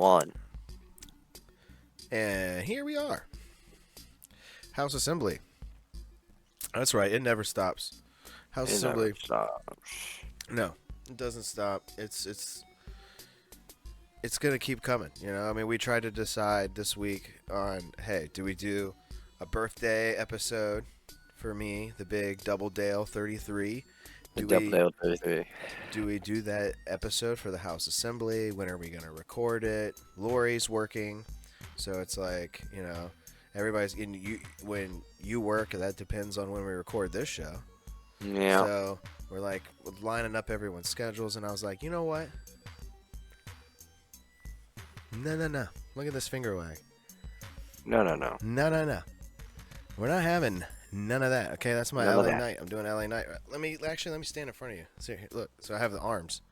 one. And here we are. House Assembly. That's right. It never stops. House It Assembly. never stops. No, it doesn't stop. It's gonna keep coming. You know, I mean, we tried to decide this week on, hey, do we do a birthday episode for me, the big Double Dale 33? Double Dale 33. Do we do that episode for the House Assembly? When are we gonna record it? Lori's working, so it's like, you know, everybody's in. You when you work, that depends on when we record this show. Yeah. So we're like lining up everyone's schedules, and I was like, you know what? No. Look at this finger wag. No. No. We're not having none of that. Okay, that's my LA night. I'm doing LA night. Let me stand in front of you. See, here, look. So I have the arms.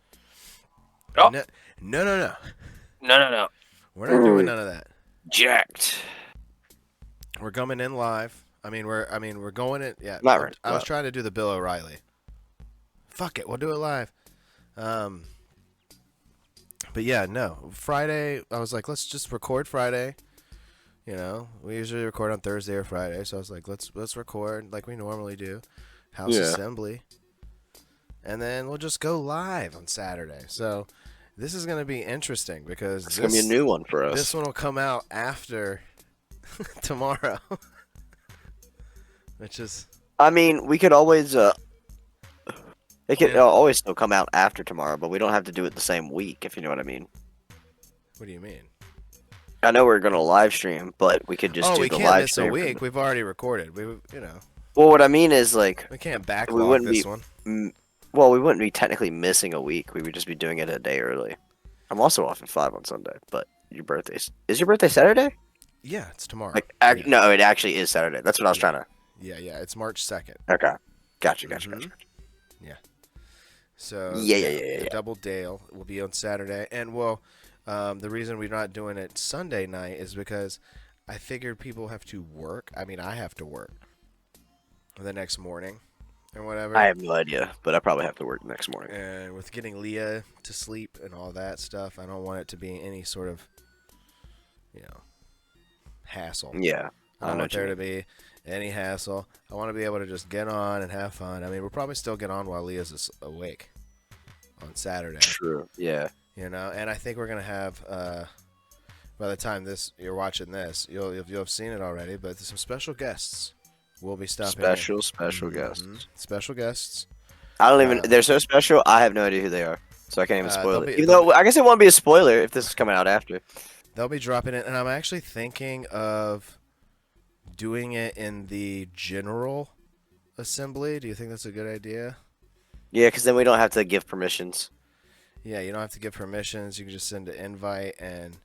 Oh. No. No. We're not doing none of that. Jacked. We're coming in live. We're going in. Yeah. Not right. I was trying to do the Bill O'Reilly. Fuck it. We'll do it live. But yeah, no. Friday, I was like, let's just record Friday. You know, we usually record on Thursday or Friday, so I was like, let's record like we normally do, House Assembly, and then we'll just go live on Saturday. So this is gonna be interesting because It's gonna be a new one for us. This one will come out after tomorrow, which is. I mean, we could always it could always still come out after tomorrow, but we don't have to do it the same week, if you know what I mean. What do you mean? I know we're gonna live stream, but we could just do the live stream. Oh, we can't miss a week. We've already recorded. You know. Well, what I mean is, like, we can't backlog this one. Well, we wouldn't be technically missing a week. We would just be doing it a day early. I'm also off at 5 on Sunday, but your birthday is your birthday Saturday? Yeah, it's tomorrow. No, it actually is Saturday. That's what I was trying to. Yeah, it's March 2nd. Okay, gotcha. Yeah. So yeah. Double Dale will be on Saturday, and the reason we're not doing it Sunday night is because I figured people have to work. I mean, I have to work the next morning or whatever. I have no idea, but I probably have to work next morning. And with getting Leah to sleep and all that stuff, I don't want it to be any sort of, hassle. Yeah. I don't want there to be any hassle. I want to be able to just get on and have fun. I mean, we'll probably still get on while Leah's awake on Saturday. True. Yeah. And I think we're gonna have by the time you're watching this, you'll have seen it already. But there's some special guests will be stopping. Special guests. Special guests. I don't even. They're so special. I have no idea who they are, so I can't even spoil it. Even though I guess it won't be a spoiler if this is coming out after. They'll be dropping it, and I'm actually thinking of doing it in the general assembly. Do you think that's a good idea? Yeah, because then we don't have to give permissions. Yeah, you don't have to give permissions. You can just send an invite, and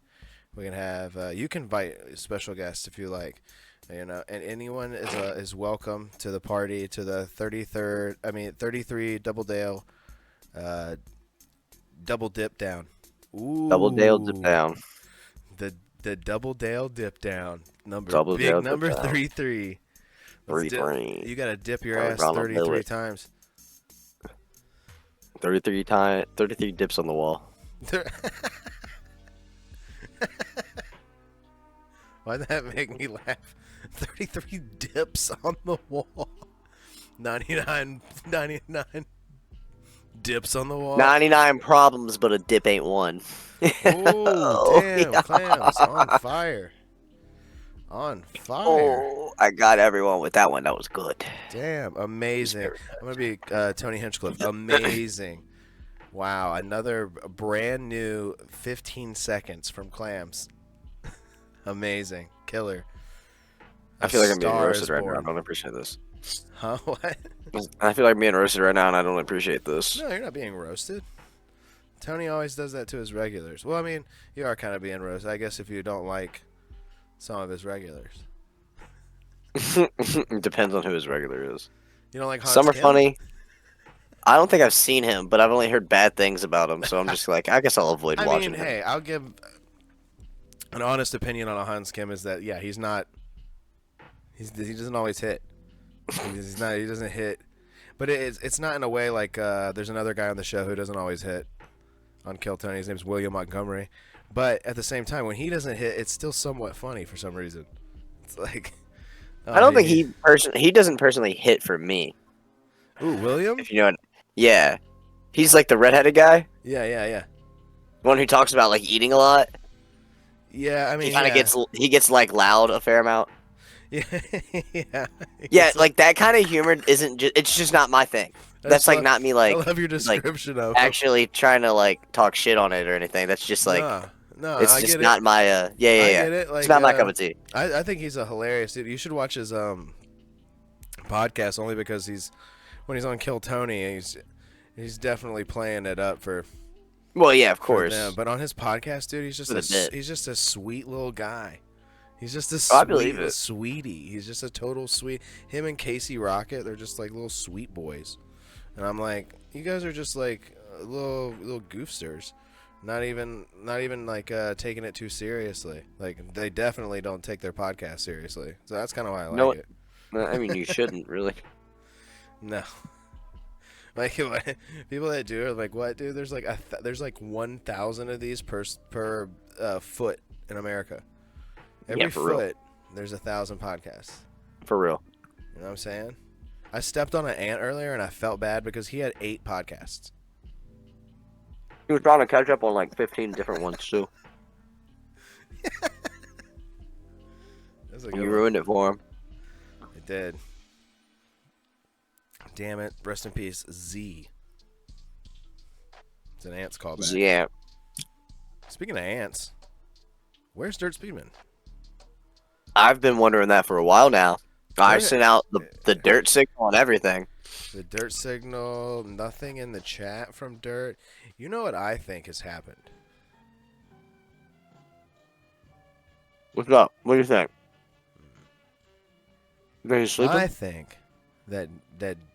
we can have. You can invite special guests if you like, and anyone is welcome to the party, to the 33 Double Dale, double dip down. Ooh, Double Dale dip down. The Double Dale dip down number. Double big Dale number dip down. 33. 33. You gotta dip your ass 33 times. 33 dips on the wall. Why'd that make me laugh? 33 dips on the wall. 99 dips on the wall. 99 problems, but a dip ain't one. Oh, damn. Yeah. Clams on fire. On fire. Oh, I got everyone with that one. That was good. Damn. Amazing. I'm going to be Tony Hinchcliffe. Amazing. Wow. Another brand new 15 seconds from Clams. Amazing. Killer. I feel like I'm being roasted right now. I don't appreciate this. Huh? What? I feel like I'm being roasted right now, and I don't appreciate this. No, you're not being roasted. Tony always does that to his regulars. Well, I mean, you are kind of being roasted. I guess if you don't like some of his regulars. It depends on who his regular is. You don't like Hans Some are Kim? funny. I don't think I've seen him, but I've only heard bad things about him, so I'm just like, I guess I'll avoid watching him. Hey, I'll give an honest opinion on a Hans Kim is that, yeah, he's not... he doesn't always hit. He doesn't hit. But it's not in a way like there's another guy on the show who doesn't always hit on Kill Tony. His name's William Montgomery. But at the same time, when he doesn't hit, it's still somewhat funny for some reason. It's like, I don't think he doesn't personally hit for me. Ooh, William? If you know what, yeah. He's like the redheaded guy. Yeah. The one who talks about like eating a lot. Yeah, I mean, He kind of gets like loud a fair amount. Yeah, yeah. Yeah, like that kind of humor isn't just, it's just not my thing. That's like not me I like love your description of him. actually trying to like talk shit on it or anything. That's just like No, it's I just get not it. my I get it. Like, it's not my cup of tea. I think he's a hilarious dude. You should watch his podcast only because when he's on Kill Tony, he's definitely playing it up for. Well, yeah, of course. Them. But on his podcast, dude, he's just a sweet little guy. He's just a sweetie. He's just a total sweet. Him and Casey Rocket, they're just like little sweet boys. And I'm like, you guys are just like little goofsters. Not even like taking it too seriously. Like they definitely don't take their podcast seriously. So that's kind of why I like it. I mean, you shouldn't really. No. Like people that do are like, what, dude? There's like 1,000 of these per foot in America. Every foot, there's 1,000 podcasts. For real. You know what I'm saying? I stepped on an ant earlier and I felt bad because he had 8 podcasts. He was trying to catch up on like 15 different ones too. You ruined it for him. It did. Damn it. Rest in peace, Z. It's an ants callback. Yeah. Speaking of ants, where's Dirt Speedman? I've been wondering that for a while now. I sent out the dirt signal and everything. The dirt signal, nothing in the chat from Dirt. You know what I think has happened? What's up? What do you think? I think that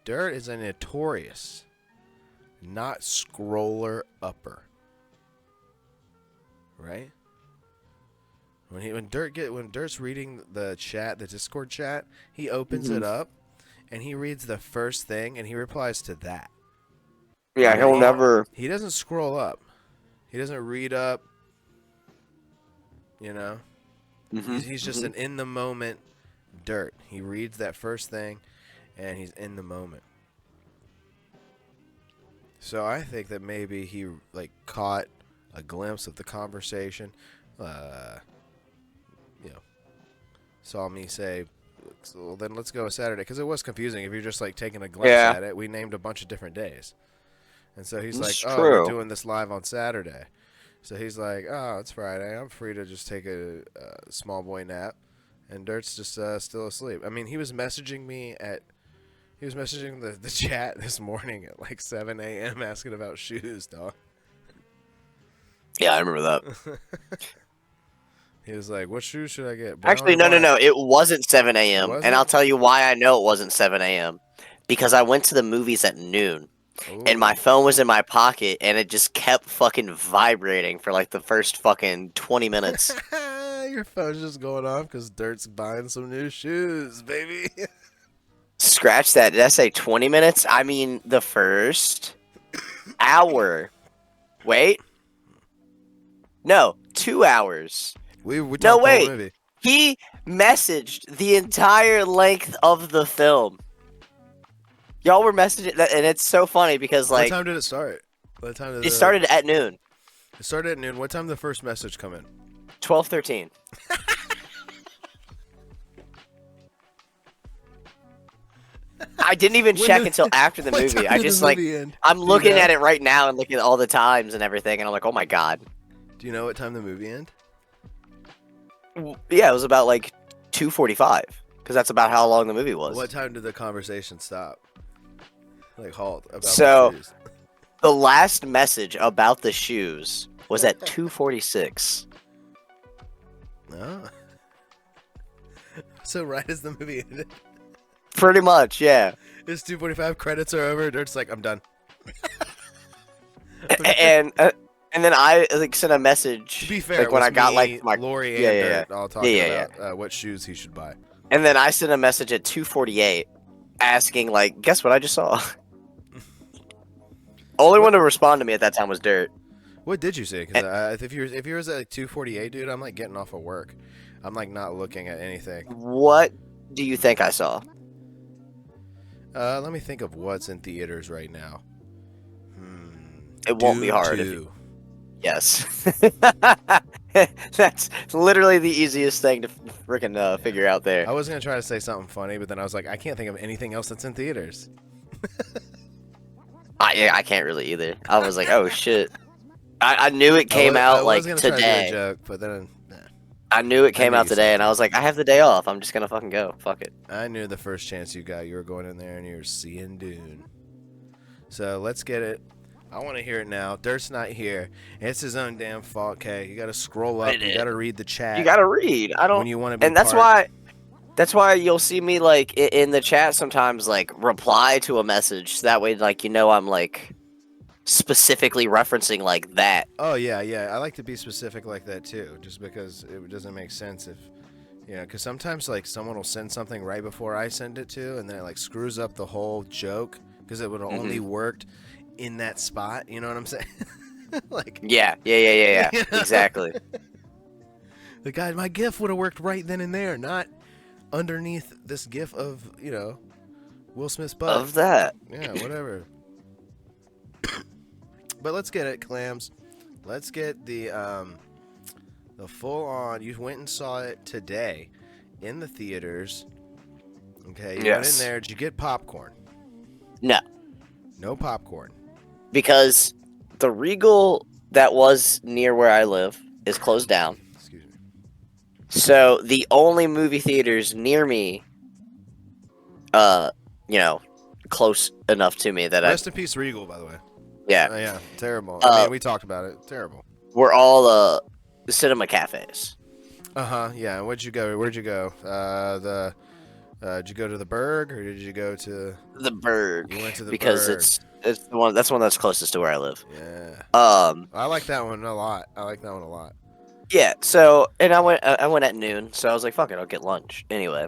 Dirt is a notorious, not scroller upper. Right? When Dirt's reading the chat, the Discord chat, he opens it up and he reads the first thing and he replies to that. Yeah, he'll never. He doesn't scroll up. He doesn't read up. You know, he's just an in the moment Dirt. He reads that first thing, and he's in the moment. So I think that maybe he like caught a glimpse of the conversation. Saw me say, well, then let's go Saturday, because it was confusing if you're just like taking a glimpse at it. We named a bunch of different days, and so he's like, "Oh, we're doing this live on Saturday." So he's like, "Oh, it's Friday. I'm free to just take a small boy nap," and Dirt's just still asleep. I mean, he was messaging the chat this morning at like 7 a.m. asking about shoes, dog. Yeah, I remember that. He was like, what shoes should I get? Actually, no. It wasn't 7 a.m. And I'll tell you why I know it wasn't 7 a.m. Because I went to the movies at noon. Ooh. And my phone was in my pocket, and it just kept fucking vibrating for like the first fucking 20 minutes. Your phone's just going off because Dirt's buying some new shoes, baby. Scratch that. Did I say 20 minutes? I mean the first hour. Wait. No, 2 hours. No, wait. He messaged the entire length of the film. Y'all were messaging that, and it's so funny because like. What time did it start? It started at noon. It started at noon. What time did the first message come in? 12:13. I didn't even check until after the movie. I just like I'm looking at it right now and looking at all the times and everything, and I'm like, oh my god. Do you know what time the movie ended? Yeah, it was about like 2:45 because that's about how long the movie was. What time did the conversation stop? Like halt about so the shoes. The last message about the shoes was at 2:46. Oh. So right as the movie ended. Pretty much, yeah. It's 2:45. Credits are over. Dirt's like, I'm done. And then I like sent a message. To be fair, like when I got like my Lori and Dirt all talking about what shoes he should buy. And then I sent a message at 2:48 asking like, guess what I just saw? Only one to respond to me at that time was Dirt. What did you see? Because if you was at like 2:48, dude, I'm like getting off of work. I'm like not looking at anything. What do you think I saw? Let me think of what's in theaters right now. It won't be Dune hard. 2. Yes. That's literally the easiest thing to freaking figure out there. I was gonna try to say something funny, but then I was like, I can't think of anything else that's in theaters. I can't really either. I was like, oh shit. I knew it came out like I was gonna today. try to do a joke, but then I knew it came out today, and I was like, I have the day off. I'm just gonna fucking go. Fuck it. I knew the first chance you got, you were going in there and you were seeing Dune. So let's get it. I want to hear it now. Dirt's not here. It's his own damn fault, Kay. You got to scroll up. You got to read the chat. You got to read. I don't. When you want to be and that's why you'll see me like in the chat sometimes like reply to a message. So that way, like I'm like specifically referencing like that. Oh yeah. I like to be specific like that too, just because it doesn't make sense if because sometimes like someone will send something right before I send it to, and then it like screws up the whole joke because it would have only worked in that spot. You know what I'm saying? Like yeah. Exactly. The guy, my GIF would have worked right then and there, not underneath this GIF of Will Smith's butt. Of that. Yeah, whatever. But let's get it, Clams. Let's get the full on. You went and saw it today in the theaters. Okay. You went in there. Did you get popcorn? No. No popcorn. Because the Regal that was near where I live is closed down. Excuse me. So the only movie theaters near me, close enough to me that Rest in peace, Regal, by the way. Yeah. Yeah, terrible. I mean, we talked about it. Terrible. We're all cinema cafes. Yeah. Where'd you go? Did you go to the Berg or did you go to the Berg? You went to the because Berg. it's the one that's closest to where I live. Yeah. I like that one a lot. Yeah. So I went at noon. So I was like, fuck it, I'll get lunch anyway.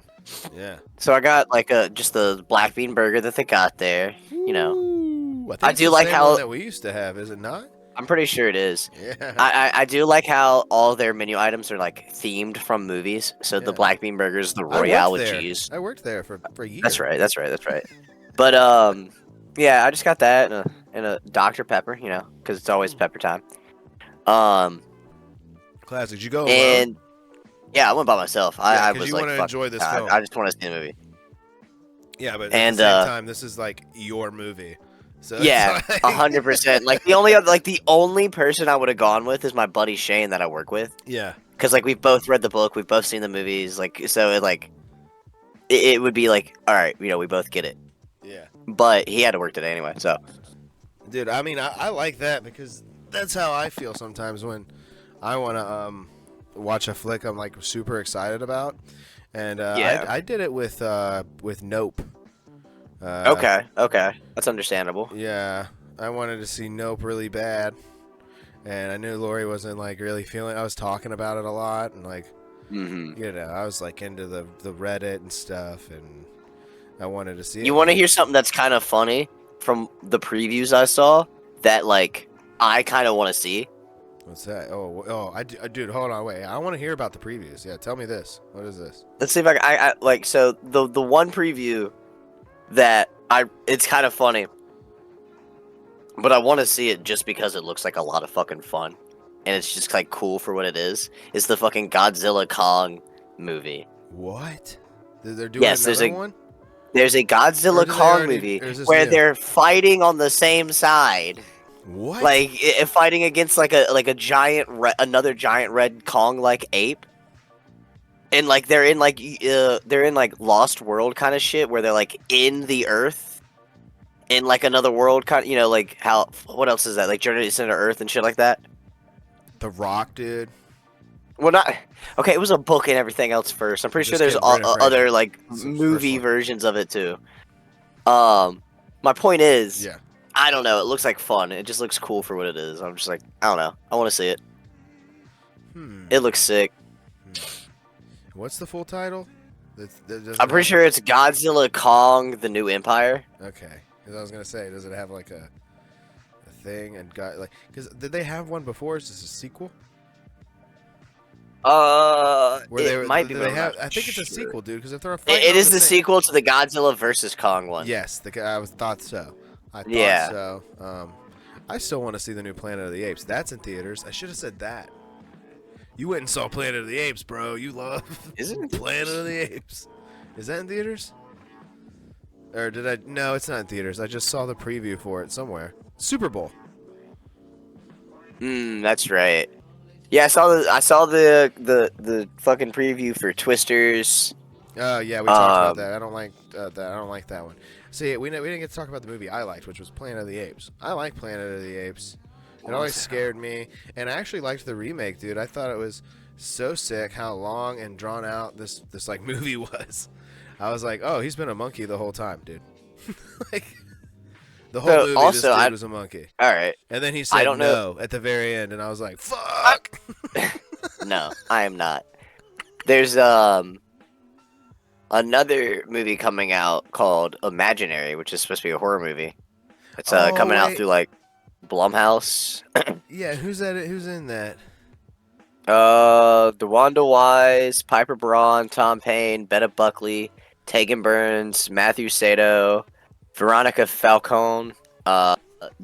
Yeah. So I got like just the black bean burger that they got there. Ooh, I do like how one that we used to have, is it not? I'm pretty sure it is. Yeah. I do like how all their menu items are like themed from movies. So the black bean burger is the Royale with cheese. I worked there for years. That's right. But yeah, I just got that and a Dr. Pepper, because it's always pepper time. Classic. Did you go alone? And yeah, I went by myself. I was you like, want to enjoy this film. I just want to see the movie. Yeah, but at the same time, this is like your movie. So yeah, 100%. Like the only person I would have gone with is my buddy Shane that I work with. Yeah. Because like we've both read the book, we've both seen the movies, like so it would be like, all right, we both get it. Yeah. But he had to work today anyway, so. Dude, I mean, I like that because that's how I feel sometimes when I want to watch a flick I'm like super excited about, and I did it with Nope. Okay, that's understandable. Yeah, I wanted to see Nope really bad, and I knew Lori wasn't like really feeling. I was talking about it a lot, and like, I was like into the Reddit and stuff, and I wanted to see it. You want to hear something that's kind of funny from the previews I saw that like I kind of want to see? What's that? Dude, hold on, wait. I want to hear about the previews. Yeah, tell me this. What is this? Let's see if I like. So the one preview that it's kind of funny, but I want to see it just because it looks like a lot of fucking fun, and it's just like cool for what it is. It's the fucking Godzilla Kong movie. What? They're doing another one? There's a Godzilla Kong movie where they're fighting on the same side. What? Like fighting against like a giant another giant red Kong like ape. And like they're in like Lost World kind of shit where they're like in the Earth, in like another world kind of, like how what else is that, like Journey to Center Earth and shit like that. The Rock, dude. Well, not okay. It was a book and everything else first. I'm pretty sure there's other like movie versions of it too. My point is, I don't know. It looks like fun. It just looks cool for what it is. I'm just like, I don't know. I want to see it. It looks sick. What's the full title? I'm pretty sure it's Godzilla Kong: The New Empire. Okay, because I was gonna say, does it have like a thing and got like, because did they have one before? Is this a sequel? It might be, Did but they I'm have? not I think it's a sure. sequel, dude. Because if they're fighting It on is the the same. sequel to the Godzilla versus Kong one. Yes, thought so. I thought Yeah. so. I still want to see the new Planet of the Apes. That's in theaters. I should have said that. You went and saw Planet of the Apes, bro. You love Is it in Planet theaters? of the Apes. Is that in theaters? Or did I? No, it's not in theaters. I just saw the preview for it somewhere. Super Bowl. That's right. Yeah, I saw the fucking preview for Twisters. Oh yeah, we talked about that. I don't like that. I don't like that one. See, we didn't get to talk about the movie I liked, which was Planet of the Apes. I like Planet of the Apes. It always scared me, and I actually liked the remake, dude. I thought it was so sick how long and drawn out this like movie was. I was like, oh, he's been a monkey the whole time, dude. Like the whole movie, Also, this dude was a monkey. All right. And then he said no at the very end, and I was like, fuck. No, I am not. There's another movie coming out called Imaginary, which is supposed to be a horror movie. It's coming out through like Blumhouse. Yeah, who's in that? DeWanda Wise, Piper Braun, Tom Payne, Betta Buckley, Tegan Burns, Matthew Sato, Veronica Falcone,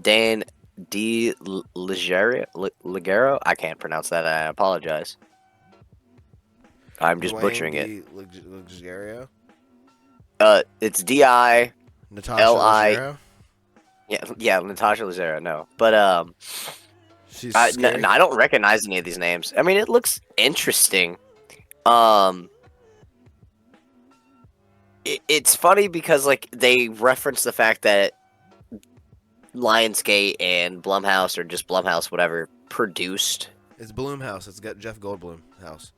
Dan D. Ligero. I can't pronounce that. I apologize. I'm just butchering it. Ligero? It's D.I. Natasha L.I. Leggero? Yeah, Natasha Leggero. No, but She's I don't recognize any of these names. I mean, it looks interesting. It's funny because like they reference the fact that Lionsgate and Blumhouse, or just Blumhouse, whatever, produced. It's Blumhouse. It's got Jeff Goldblum house.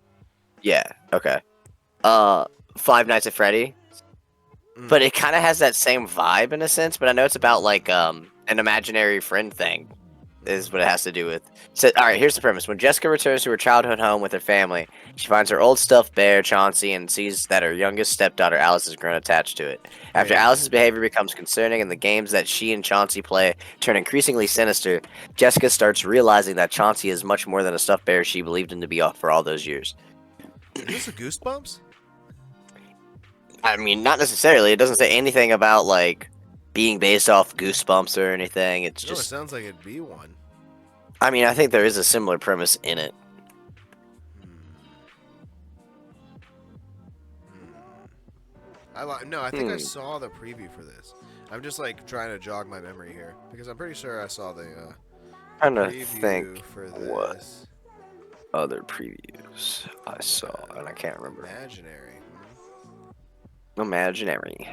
Yeah. Okay. Five Nights at Freddy. But it kind of has that same vibe in a sense. But I know it's about like an imaginary friend thing. Is what it has to do with. So, all right, here's the premise. When Jessica returns to her childhood home with her family, she finds her old stuffed bear, Chauncey, and sees that her youngest stepdaughter, Alice, has grown attached to it. After Alice's behavior becomes concerning and the games that she and Chauncey play turn increasingly sinister, Jessica starts realizing that Chauncey is much more than a stuffed bear she believed him to be for all those years. Is this a Goosebumps? I mean, not necessarily. It doesn't say anything about, like, being based off Goosebumps or anything. It's just... it sounds like it'd be one. I mean, I think there is a similar premise in it. I think I saw the preview for this. I'm just like trying to jog my memory here because I'm pretty sure I saw the preview for this. What other previews I saw, and I can't remember. Imaginary.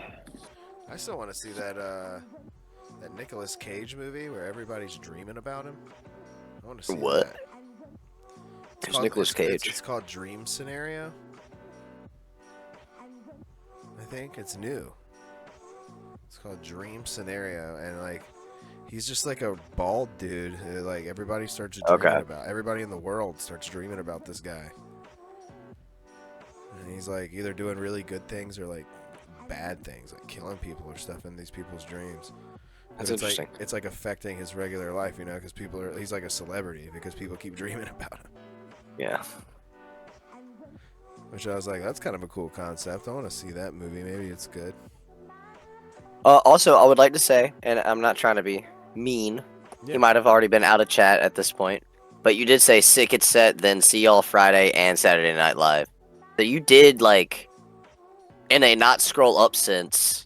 I still want to see that Nicolas Cage movie where everybody's dreaming about him. I want to see what? It's Who's Nicolas Cage? It's called Dream Scenario. I think it's new. It's called Dream Scenario, and like he's just like a bald dude who like everybody starts dreaming about. Everybody in the world starts dreaming about this guy, and he's like either doing really good things or like bad things, like killing people or stuff in these people's dreams. That's interesting. It's like affecting his regular life, you know, because he's like a celebrity because people keep dreaming about him. Yeah. Which I was like, that's kind of a cool concept. I want to see that movie. Maybe it's good. Also, I would like to say, and I'm not trying to be mean. Yeah. You might have already been out of chat at this point, but you did say Sick It Set, then See Y'all Friday and Saturday Night Live. So you did, like, in a not scroll up sense,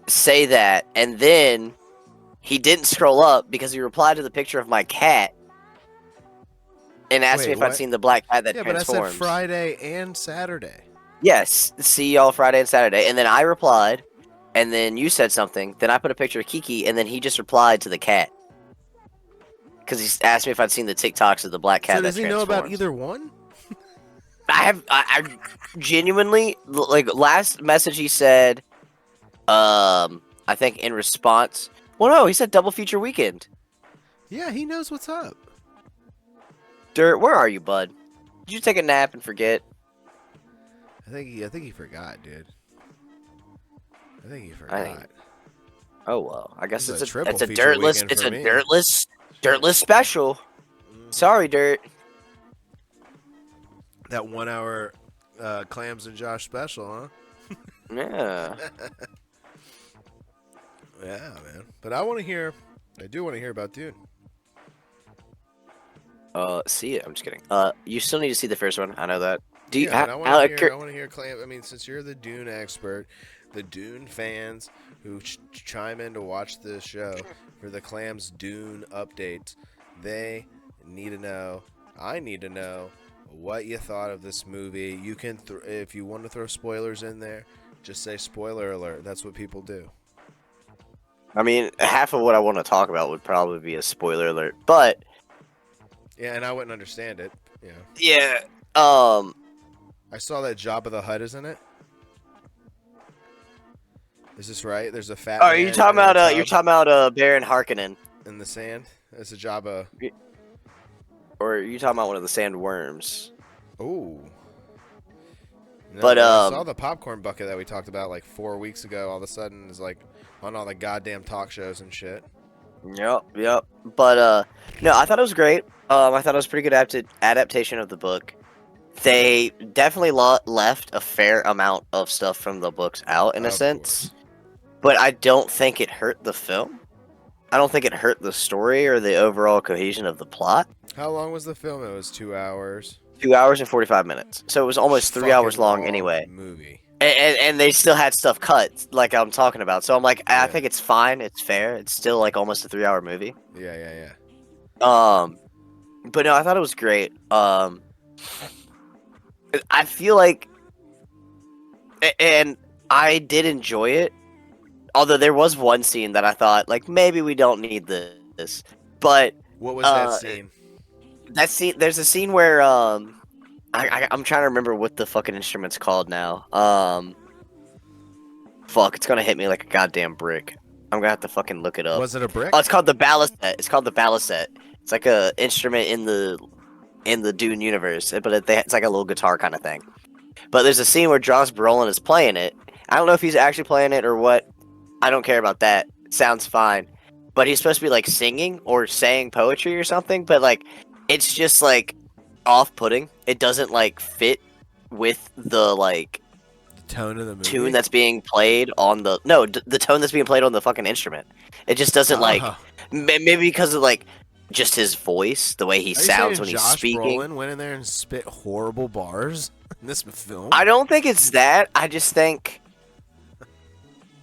say that, and then he didn't scroll up because he replied to the picture of my cat and asked me if I'd seen the black cat that transforms. Yeah, but I said Friday and Saturday. Yes, See Y'all Friday and Saturday, and then I replied, and then you said something, then I put a picture of Kiki, and then he just replied to the cat. Because he asked me if I'd seen the TikToks of the black cat that transforms. So does he know about either one? I genuinely, like, last message he said, I think in response, well, no, he said double feature weekend. Yeah, he knows what's up. Dirt, where are you, bud? Did you take a nap and forget? I think he forgot, dude. I think he forgot. Oh well, I guess This is it's a triple it's a feature dirtless weekend it's for a me. dirtless special. Sorry, Dirt. That 1 hour Clams and Josh special, huh? Yeah. Yeah, man. But I do want to hear about Dune. See it. I'm just kidding. You still need to see the first one. I know that. Do you? Yeah, but I want to hear Clam. I mean, since you're the Dune expert, the Dune fans who chime in to watch the show for the Clams Dune updates, they need to know. I need to know what you thought of this movie. You can, if you want to throw spoilers in there, just say spoiler alert. That's what people do. I mean, half of what I want to talk about would probably be a spoiler alert, but Yeah, and I wouldn't understand it. Yeah. yeah. I saw that Jabba the Hutt is in it. Is this right? There's a fat Are man you talking in a about? You're tub talking about Baron Harkonnen, in the sand. It's a Jabba. or are you talking about one of the sandworms? Ooh. No, But I saw the popcorn bucket that we talked about like 4 weeks ago. All of a sudden, is like on all the goddamn talk shows and shit. Yep. But no, I thought it was great. I thought it was a pretty good adaptation of the book. They definitely left a fair amount of stuff from the books out in a Of sense, course. but I don't think it hurt the film. I don't think it hurt the story or the overall cohesion of the plot. How long was the film? It was 2 hours. 2 hours and 45 minutes, so it was almost 3 hours Fucking long anyway. movie. And they still had stuff cut, like I'm talking about. So I'm like, I Yeah. think it's fine. It's fair. It's still like almost a 3 hour movie. Yeah. But no, I thought it was great. I feel like, and I did enjoy it. Although there was one scene that I thought, like, maybe we don't need this. But What was that scene? that scene, there's a scene where I'm trying to remember what the fucking instrument's called now. Fuck, it's gonna hit me like a goddamn brick. I'm gonna have to fucking look it up. Was it a brick? Oh, it's called the balisette. It's called the balisette. It's like a instrument in the Dune universe, but it's like a little guitar kind of thing. But there's a scene where Josh Brolin is playing it. I don't know if he's actually playing it or what. I don't care about that. It sounds fine. But he's supposed to be like singing or saying poetry or something, but like it's just like off-putting. It doesn't like fit with the like Tone of the movie. tune that's being played on the the tone that's being played on the fucking instrument. It just doesn't like maybe because of like just his voice, the way he sounds when he's speaking. Josh Brolin went in there and spit horrible bars in this film. I don't think it's that. I just think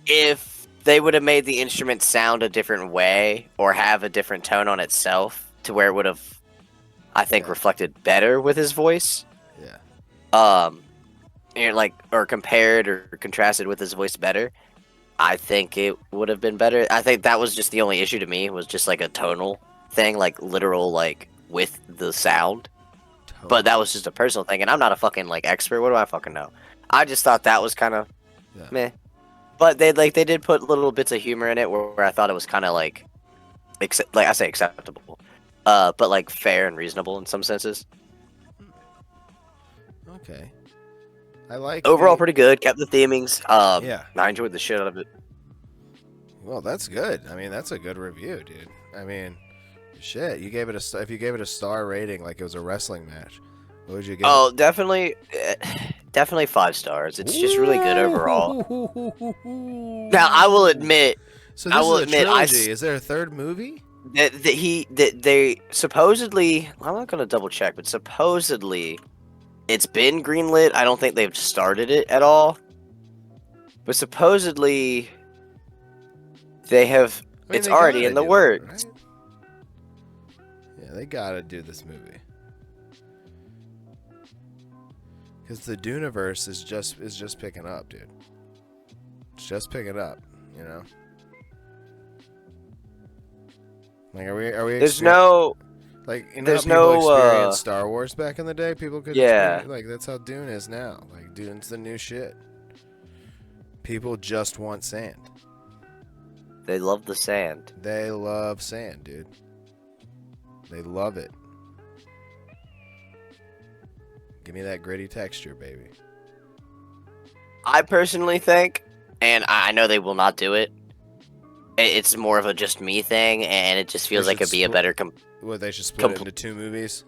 if they would have made the instrument sound a different way or have a different tone on itself to where it would have, I think, reflected better with his voice. Yeah. Like, or compared or contrasted with his voice better, I think it would have been better. I think that was just the only issue to me, was just like a tonal thing, like literal, like with the sound. But that was just a personal thing, and I'm not a fucking like expert. What do I fucking know? I just thought that was kind of meh. But they did put little bits of humor in it where I thought it was kind of like I say acceptable, but like fair and reasonable in some senses. Okay. I like overall pretty good. Kept the themings. Yeah. I enjoyed the shit out of it. Well, that's good. I mean, that's a good review, dude. I mean, shit. You gave it if you gave it a star rating, like it was a wrestling match, what would you give? Oh, definitely 5 stars. It's just really good overall. Now, I will admit. So this is a trilogy. Is there a third movie? They supposedly. I'm not gonna double check, but supposedly, it's been greenlit. I don't think they've started it at all. But supposedly, they have. I mean, it's already in the works. Right? Yeah, they gotta do this movie. Because the Duneverse is just picking up, dude. It's just picking up, you know. Like, are we? There's no. Like, you know, there's how people no experienced Star Wars back in the day. People could. Yeah. Like, that's how Dune is now. Like, Dune's the new shit. People just want sand. They love the sand. They love sand, dude. They love it. Give me that gritty texture, baby. I personally think, and I know they will not do it, It's more of a just me thing, and it just feels like it'd be a better they should split it into 2 movies?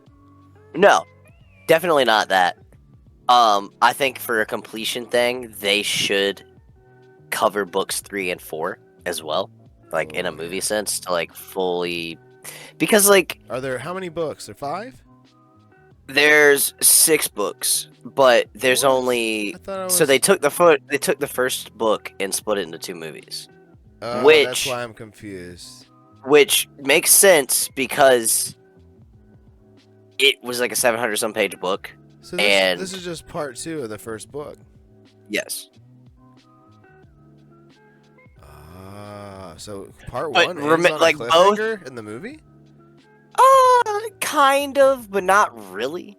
No, definitely not that. I think for a completion thing, they should cover books 3 and 4 as well, like in a movie sense, to like fully, because like, are there how many books? There 5? there's 6 books, but there's only so they took the first book and split it into 2 movies, that's why I'm confused. Which makes sense because it was like a 700 some page book. So this is just part 2 of the first book. Yes. So part 1 ends on like a cliffhanger in the movie? Kind of, but not really.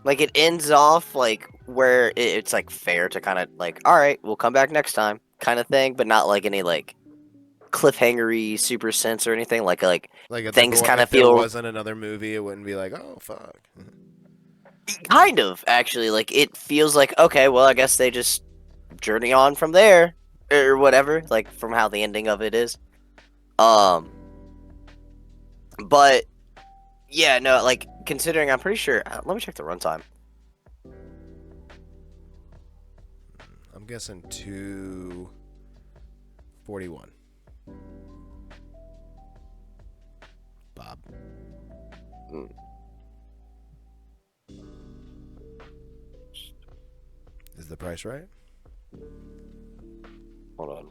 Like it ends off like where it's like fair to kind of like, all right, we'll come back next time, kind of thing, but not like any like cliffhangery super sense or anything. Like things kind of feel. If there wasn't another movie, it wouldn't be like, oh fuck. Kind of actually, like it feels like, okay, well, I guess they just journey on from there or whatever, like from how the ending of it is. But yeah, no, like considering, I'm pretty sure. Let me check the runtime. I'm guessing 2:41. Bob. Is the price right? Hold on.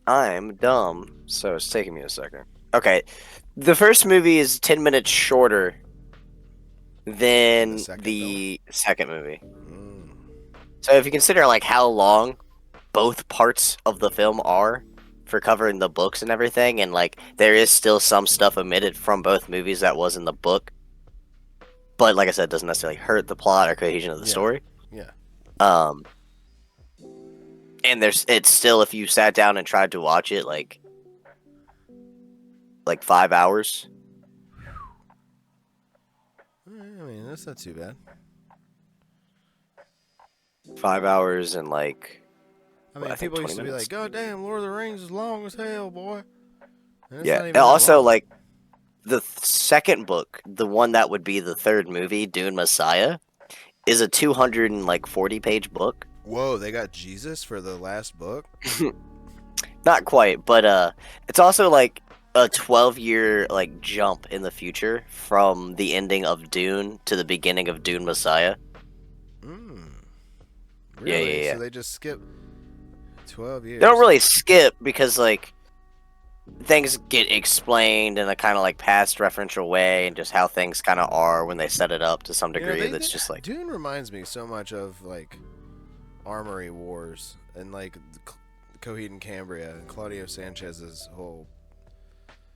I'm dumb, so it's taking me a second. Okay, the first movie is 10 minutes shorter than the second movie. So if you consider like how long both parts of the film are for covering the books and everything, and like there is still some stuff omitted from both movies that was in the book, but like I said, it doesn't necessarily hurt the plot or cohesion of the story. Yeah. And it's still, if you sat down and tried to watch it, like 5 hours. I mean, that's not too bad. 5 hours and like. I mean, people used to be like, "God damn, Lord of the Rings is long as hell, boy." Yeah, and also like the second book, the one that would be the third movie, Dune Messiah, is a 240-page book. Whoa, they got Jesus for the last book? Not quite, but it's also like a 12-year like jump in the future from the ending of Dune to the beginning of Dune Messiah. Really? Yeah. So they just skip 12 years. They don't really skip because like things get explained in a kind of like past referential way, and just how things kind of are when they set it up to some degree. That's just like Dune reminds me so much of like Armory Wars and like Coheed and Cambria and Claudio Sanchez's whole.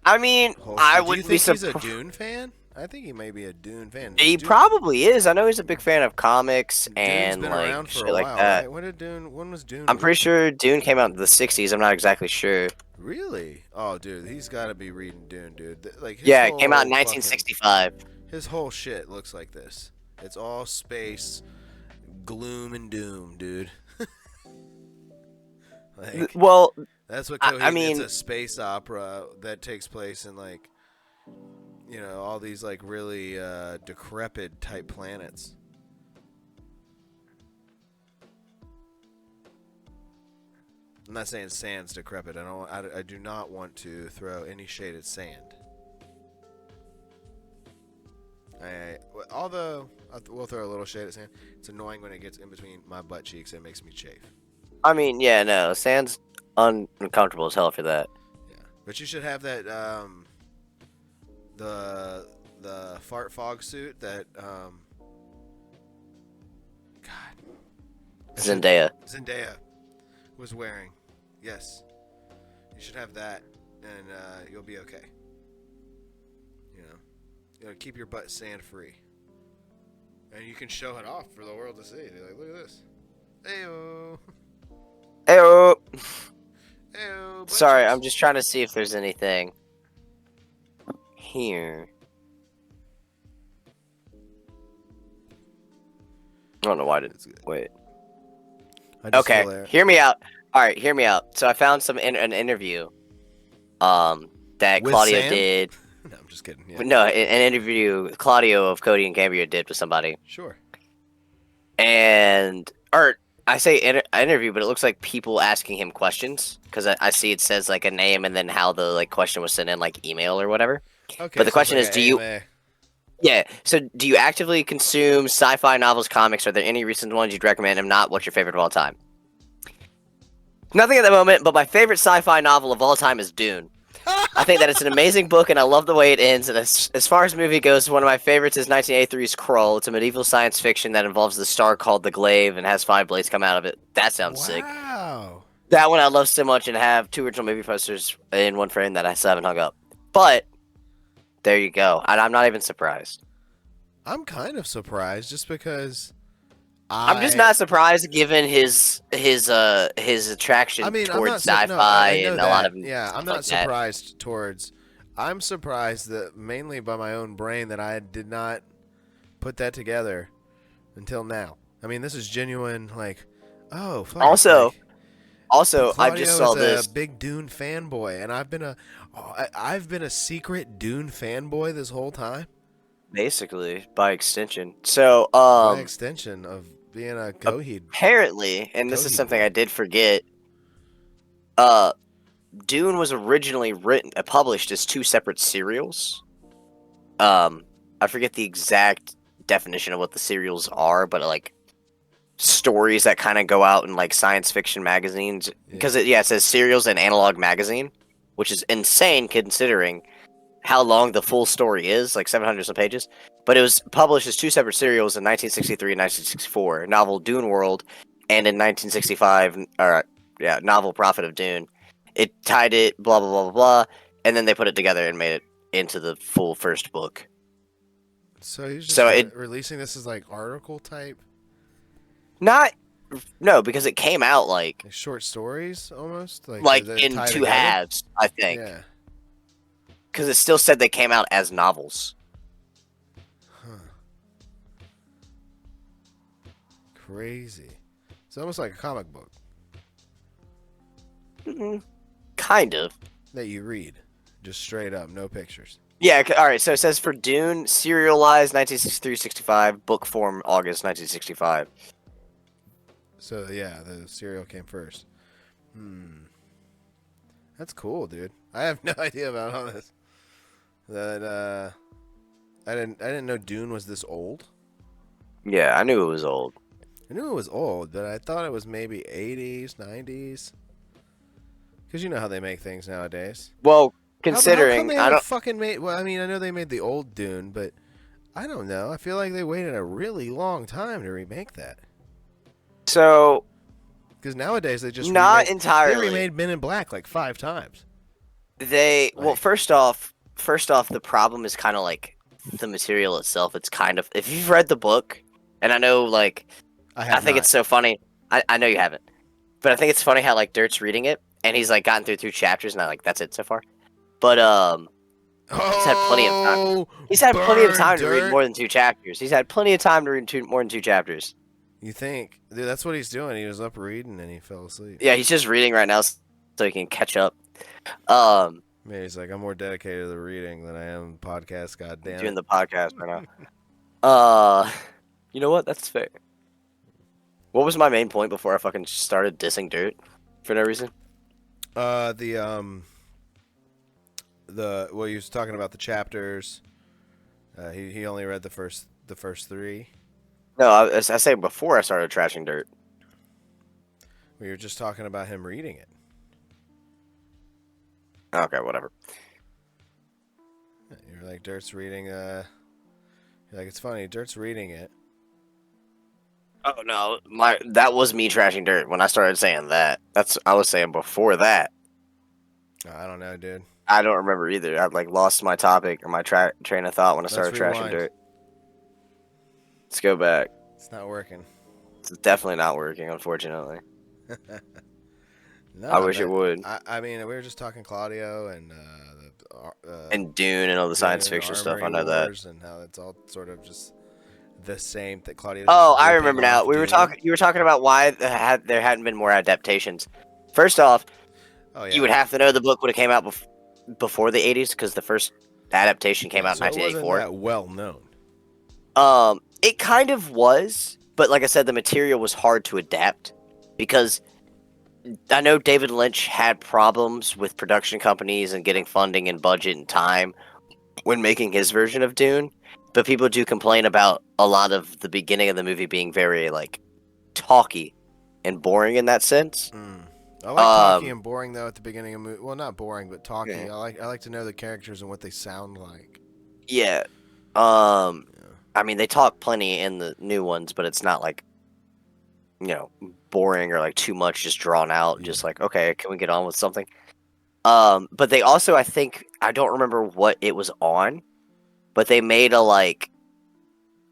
I mean, I would be surprised. He's a Dune fan? I think he may be a Dune fan. He probably is. I know he's a big fan of comics and been like around for shit a like while, that. Right? When was Dune? I'm pretty sure Dune came out in the 60s. I'm not exactly sure. Really? Oh, dude, he's got to be reading Dune, dude. Like, yeah, it came out in 1965. His whole shit looks like this. It's all space, gloom and doom, dude. Like, well, that's what Coheed, I mean, it's a space opera that takes place in like, you know, all these like really decrepit type planets. I'm not saying sand's decrepit. I do not want to throw any shade at sand. Although we'll throw a little shade at sand. It's annoying when it gets in between my butt cheeks and it makes me chafe. I mean, yeah, no, sand's uncomfortable as hell for that. Yeah, but you should have that the fart fog suit that Zendaya was wearing. Yes, you should have that, and you'll be okay. You know, keep your butt sand free, and you can show it off for the world to see. They're like, look at this. Ayo. Ayo. Ayo. Sorry, I'm just trying to see if there's anything here. I don't know why I didn't. Wait. Okay, hear me out. All right, hear me out. So I found an interview, that With Claudio Sam? did. No, I'm just kidding. Yeah. No, an interview Claudio of Cody and Gambia did with somebody, Sure. and or I say interview, but it looks like people asking him questions because I see it says like a name and then how the like question was sent in like email or whatever. Okay, But the so it's question like is, an do you? AMA. Yeah. So do you actively consume sci-fi novels, comics? Are there any recent ones you'd recommend? If not, what's your favorite of all time? Nothing at the moment, but my favorite sci-fi novel of all time is Dune. I think that it's an amazing book, and I love the way it ends. And as far as movie goes, one of my favorites is 1983's Krull. It's a medieval science fiction that involves the star called the Glaive and has 5 blades come out of it. That sounds sick. Wow. That one I love so much, and have 2 original movie posters in one frame that I still haven't hung up. But there you go, and I'm not even surprised. I'm kind of surprised just because I'm just I not surprised given his attraction I mean, I'm not towards no, sci-fi I know and a lot that. of Yeah, I'm stuff not like that. surprised towards I'm surprised that mainly by my own brain that I did not put that together until now. I mean, this is genuine like oh, fuck. Also, Like I just Claudio is saw a this. big Dune fanboy and I've been a secret Dune fanboy this whole time Basically, by extension. So, by extension of being a apparently, and this is Coheed something boy. I did forget, uh, Dune was originally published as 2 separate serials. I forget the exact definition of what the serials are, but like stories that kind of go out in like science fiction magazines. Because it says serials and analog magazine, which is insane considering how long the full story is, like 700 some pages. But it was published as 2 separate serials in 1963 and 1964, novel Dune World, and in 1965, novel Prophet of Dune. It tied it, blah blah blah blah blah, and then they put it together and made it into the full first book. So he's just So it releasing this as like article type, not no because it came out like short stories almost like they in tie 2 halves, I think, Yeah. because it still said they came out as novels. Huh. Crazy. It's almost like a comic book Kind of. that you read, just straight up, no pictures. Yeah, all right. So it says for Dune, serialized 1963-65, book form August 1965. So yeah, the serial came first. That's cool, dude. I have no idea about all this. That I didn't know Dune was this old. Yeah, I knew it was old. I knew it was old, but I thought it was maybe 80s, 90s. Because you know how they make things nowadays. Well, How come considering they I haven't don't. fucking made... Well, I mean, I know they made the old Dune, but I don't know. I feel like they waited a really long time to remake that. So Because nowadays they just not They entirely. remade Men in Black like 5 times. Well, first off, the problem is kind of like the material itself. It's kind of, if you've read the book, and I know like I think it's so funny. I know you haven't, but I think it's funny how like Dirt's reading it and he's like gotten through 2 chapters and I like that's it so far. But he's had plenty of time. He's had plenty of time to read more than 2 chapters. He's had plenty of time to read more than 2 chapters. You think? Dude, that's what he's doing. He was up reading and he fell asleep. Yeah, he's just reading right now so he can catch up. Maybe he's like, I'm more dedicated to the reading than I am the podcast, goddamn. Doing the podcast right now. You know what? That's fair. What was my main point before I fucking started dissing Dirt for no reason? Well, he was talking about the chapters. He only read the first 3. No, I say before I started trashing Dirt. We were just talking about him reading it. Okay, whatever. You're like, Dirt's reading. You're like, it's funny. Dirt's reading it. Oh no, that was me trashing Dirt when I started saying that. I was saying before that. I don't know, dude. I don't remember either. I like lost my topic or my train of thought when I started trashing rewind. Dirt. Let's go back. It's not working. It's definitely not working, unfortunately. No, I wish it would. I mean, we were just talking Claudio and And Dune and all the science fiction stuff. I know that. And how it's all sort of just the same that Claudio. Oh, I remember now. You were talking about why there hadn't been more adaptations. First off, Oh yeah. you would have to know the book would have came out before the 80s because the first adaptation came out in So it wasn't 1984. that well known. It kind of was, but like I said, the material was hard to adapt because I know David Lynch had problems with production companies and getting funding and budget and time when making his version of Dune. But people do complain about a lot of the beginning of the movie being very like talky and boring in that sense. I like talky and boring though at the beginning of movie. Well, not boring, but talky. Yeah. I like to know the characters and what they sound like. Yeah. I mean, they talk plenty in the new ones, but it's not like, boring or like too much, just drawn out. Just like, okay, can we get on with something? But they also, I think, I don't remember what it was on, but they made a like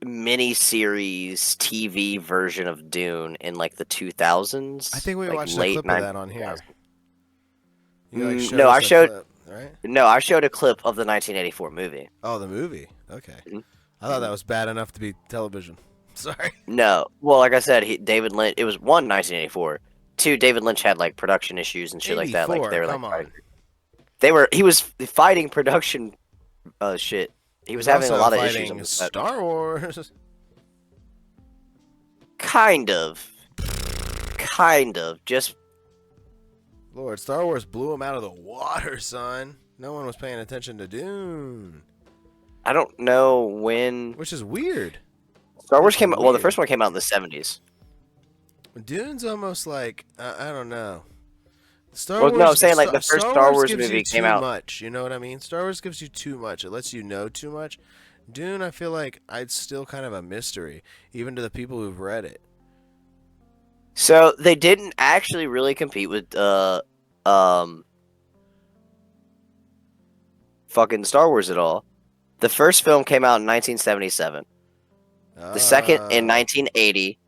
mini-series TV version of Dune in like the 2000s. I think we like watched a late clip of that on here. You like No, I showed. clip, right? No, I showed a clip of the 1984 movie. Oh, the movie. Okay. Mhm. I thought that was bad enough to be television. Sorry. No, well, like I said, David Lynch. It was 1984. Two, David Lynch had like production issues and shit like that. Like they were come like on. he was fighting production shit. He was having a lot of issues fighting with Star Wars. Kind of. Just Lord, Star Wars blew him out of the water, son. No one was paying attention to Dune. I don't know when. Which is weird. Star Wars came out. Well, the first one came out in the 70s. Dune's almost like I don't know. Star Well, Wars, no, I'm saying like the first Star Wars gives movie you came too out. much. You know what I mean? Star Wars gives you too much. It lets you know too much. Dune, I feel like it's still kind of a mystery, even to the people who've read it. So they didn't actually really compete with fucking Star Wars at all. The first film came out in 1977. The second in 1980,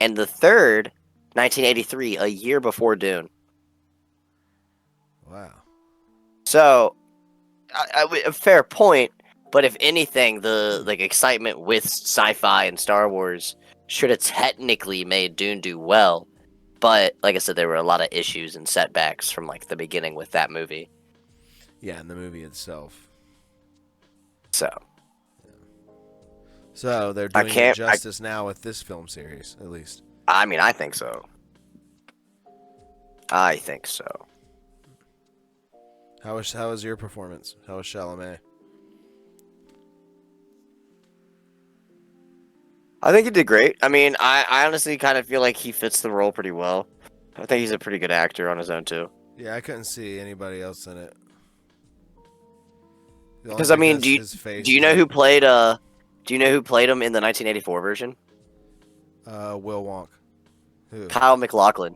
and the third 1983, a year before Dune. Wow. So, a fair point. But if anything, the like excitement with sci-fi and Star Wars should have technically made Dune do well. But like I said, there were a lot of issues and setbacks from like the beginning with that movie. Yeah, and the movie itself. So they're doing it justice now with this film series, at least. I mean, I think so. I think so. How was your performance? How was Chalamet? I think he did great. I mean, I honestly kind of feel like he fits the role pretty well. I think he's a pretty good actor on his own too. Yeah, I couldn't see anybody else in it. Because I mean, do you know who played do you know who played him in the 1984 version? Will Wonk. Who? Kyle MacLachlan.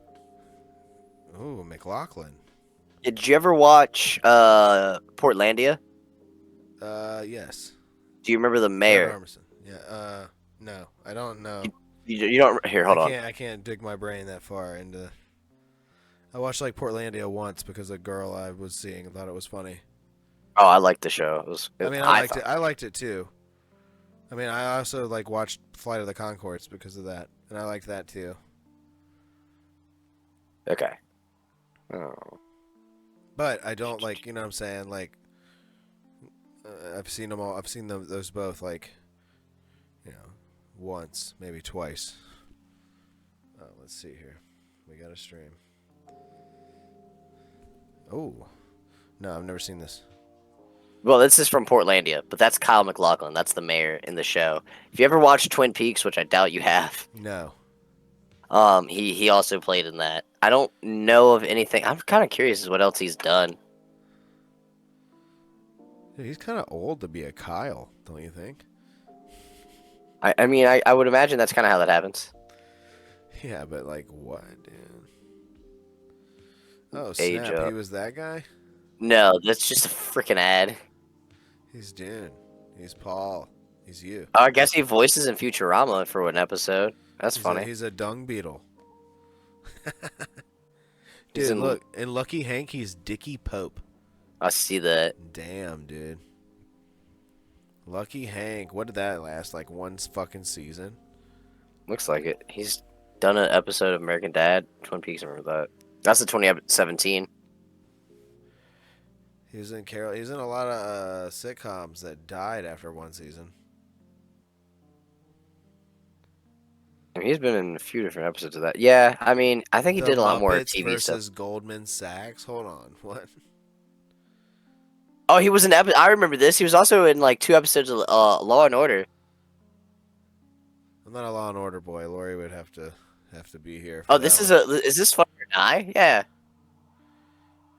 Ooh, MacLachlan. Did you ever watch Portlandia? Yes. Do you remember the mayor? Yeah. No, I don't know. You don't. Here, hold on. I can't dig my brain that far into. I watched like Portlandia once because a girl I was seeing thought it was funny. Oh, I liked the show. I liked it too. I mean, I also like watched Flight of the Conchords because of that, and I liked that too. Okay. Oh. But I don't like, you know what I'm saying? Like, I've seen them all. I've seen those both, like, once, maybe twice. Let's see here. We got a stream. Oh. No, I've never seen this. Well, this is from Portlandia, but that's Kyle MacLachlan. That's the mayor in the show. If you ever watched Twin Peaks, which I doubt you have. No. He also played in that. I don't know of anything. I'm kind of curious as what else he's done. Dude, he's kind of old to be a Kyle, don't you think? I mean, I would imagine that's kind of how that happens. Yeah, but like what, dude? Oh, Age snap, up. he was that guy? No, that's just a freaking ad. He's Dune. He's Paul. He's you. Oh, I guess he voices in Futurama for an episode. That's funny. He's a dung beetle. Dude, look, in Lucky Hank, he's Dickie Pope. I see that. Damn, dude. Lucky Hank, what did that last? Like one fucking season? Looks like it. He's done an episode of American Dad, Twin Peaks, I remember that. That's the 2017. He was in Carol. He was in a lot of sitcoms that died after one season. I mean, he's been in a few different episodes of that. Yeah, I mean, I think he The did a lot more Muppets TV stuff. versus Goldman Sachs. Hold on, what? Oh, he was in I remember this. He was also in like 2 episodes of Law and Order. I'm not a Law and Order boy. Lori would have to be here for Oh, that this one. is this Funny or Die? Yeah,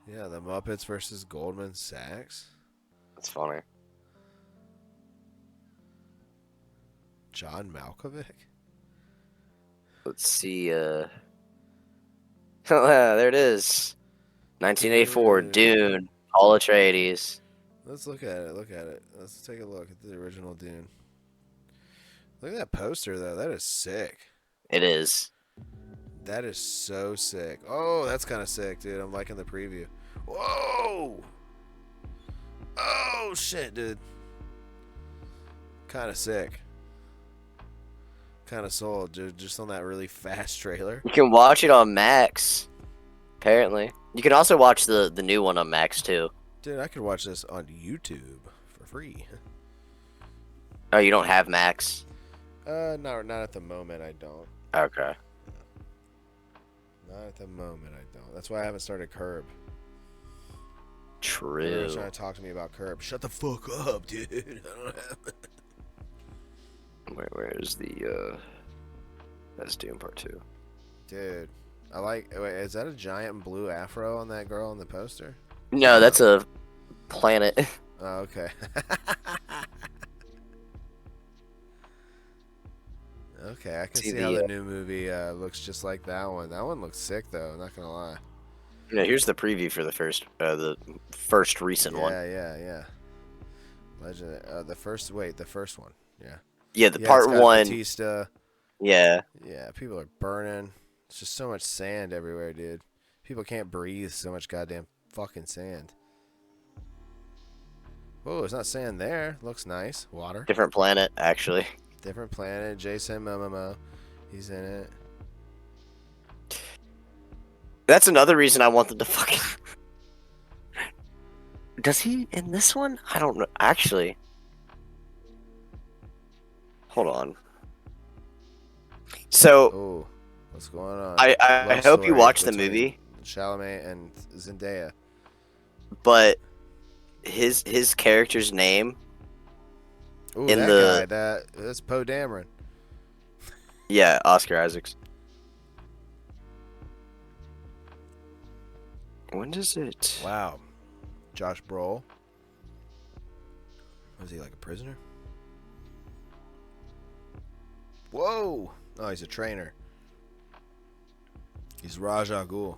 Yeah, the Muppets versus Goldman Sachs. that's funny. John Malkovich. Let's see. There it is. 1984, Dude. Dune, Paul Atreides. Let's look at it. Look at it. Let's take a look at the original Dune. Look at that poster, though. That is sick. It is. That is so sick. Oh, that's kind of sick, dude. I'm liking the preview. Whoa! Oh, shit, dude. Kind of sick. Kind of sold, dude. Just on that really fast trailer. You can watch it on Max. Apparently, you can also watch the new one on Max too. Dude, I could watch this on YouTube for free. Oh, you don't have Max? No, not at the moment. I don't. Okay. Not at the moment. I don't. That's why I haven't started Curb. True. Everyone's trying to talk to me about Curb. Shut the fuck up, dude. I don't have it. Where's the that's Dune Part 2. Dude, I like. Wait, is that a giant blue afro on that girl on the poster? No, that's a planet. Oh, okay. Okay, I can see how the new movie looks just like that one. That one looks sick, though. I'm not gonna lie. Yeah, here's the preview for the first recent one. Yeah. Legend. The first one. Yeah. Yeah, part it's got 1. Batista. Yeah. Yeah, people are burning. It's just so much sand everywhere, dude. People can't breathe. So much goddamn fucking sand. Oh, it's not sand there. Looks nice. Water. Different planet, actually. Different planet. Jason Momoa. He's in it. That's another reason I want them to fucking... Does he in this one? I don't know. Actually. Hold on. So... Oh, what's going on? I hope you watch the movie. Chalamet and Zendaya. But his character's name... Ooh, in that guy, that's Poe Dameron. Yeah, Oscar Isaacs. When does it? Wow, Josh Brolin. Was he like a prisoner? Whoa! Oh, he's a trainer. He's Raj Al Ghul.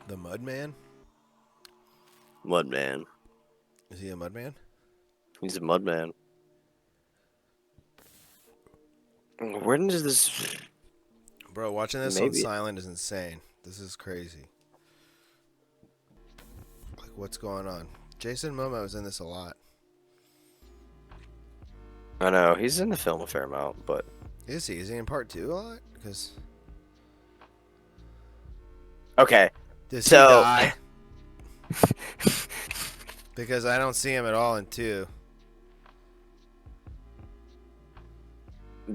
The Mudman? Mudman. Is he a Mudman? He's a Mudman. When does this... Bro, watching this on silent is insane. This is crazy. Like, what's going on? Jason Momoa is in this a lot. I know, he's in the film a fair amount, but... Is he? Is he in part 2 a lot? Because... Okay. Does he die? Because I don't see him at all in 2.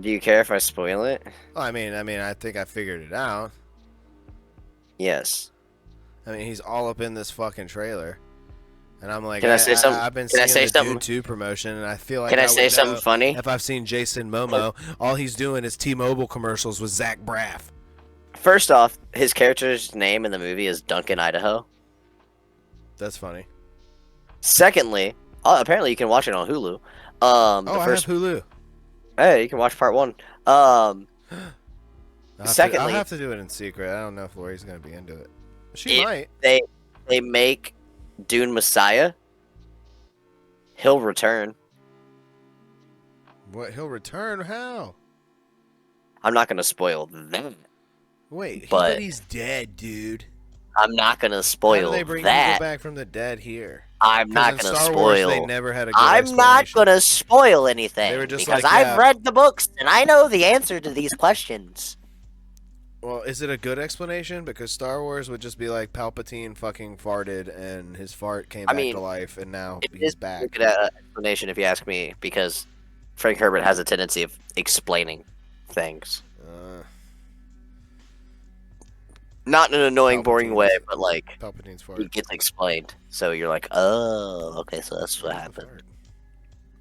Do you care if I spoil it? Well, I mean, I think I figured it out. Yes. I mean, he's all up in this fucking trailer, and I'm like, Can I say something? I've been Can I seeing say the something? Dune 2 promotion, and I feel like Can I say something funny? If I've seen Jason Momoa, all he's doing is T-Mobile commercials with Zach Braff. First off, his character's name in the movie is Duncan, Idaho. That's funny. Secondly, apparently you can watch it on Hulu. I have Hulu. Hey, you can watch part 1. Secondly, I'll have to do it in secret. I don't know if Lori's gonna be into it. She might. They make Dune Messiah. He'll return. What? He'll return? How? I'm not gonna spoil that. Wait, but he's dead, dude. I'm not gonna spoil How do they bring that. people back from the dead here? I'm not in gonna Star Wars, they spoil. never had a good I'm not explanation. gonna spoil They anything were just because like, I've yeah. read the books and I know the answer to these questions. Well, is it a good explanation? Because Star Wars would just be like Palpatine fucking farted and his fart came I back to mean, life and now it he's is a back. good explanation if you ask me, because Frank Herbert has a tendency of explaining things. Not in an annoying, boring way, but like Palpatine's fart. it gets explained. So you're like, oh, okay, so that's what Where's the happened. fart?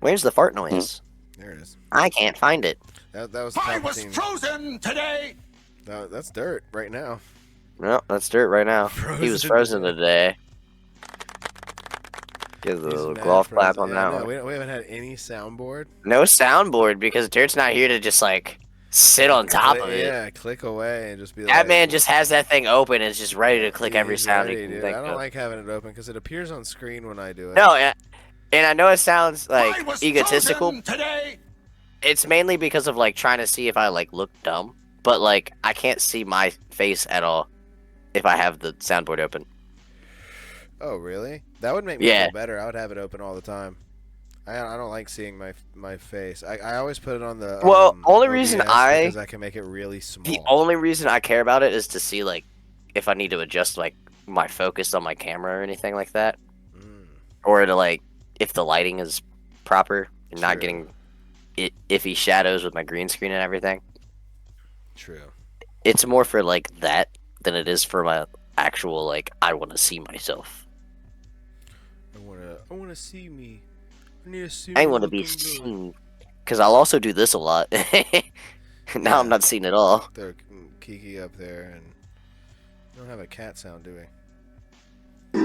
Where's the fart noise? There it is. I can't find it. That was I Palpatine. was frozen today. That's dirt right now. No, that's dirt right now. He was frozen today. Give the golf clap on that one. We haven't had any soundboard. No soundboard because Dirt's not here to just like sit on top of it. Yeah, click away and just be That man just has that thing open and is just ready to click every sound he can dude. think I don't of. like having it open because it appears on screen when I do it. No, and I know it sounds I like was egotistical. frozen today. It's mainly because of like trying to see if I like look dumb, but like I can't see my face at all if I have the soundboard open. Oh, really? That would make me feel better. I would have it open all the time. I don't like seeing my face. I always put it on the only OBS reason because I can make it really small. The only reason I care about it is to see like if I need to adjust like my focus on my camera or anything like that, or to like if the lighting is proper and not getting iffy shadows with my green screen and everything. True. It's more for like that than it is for my actual like I want to see myself. I wanna see me. I need to see. I want to be seen because I'll also do this a lot. Now I'm not seen at all. They're Kiki up there, and we don't have a cat sound, do we?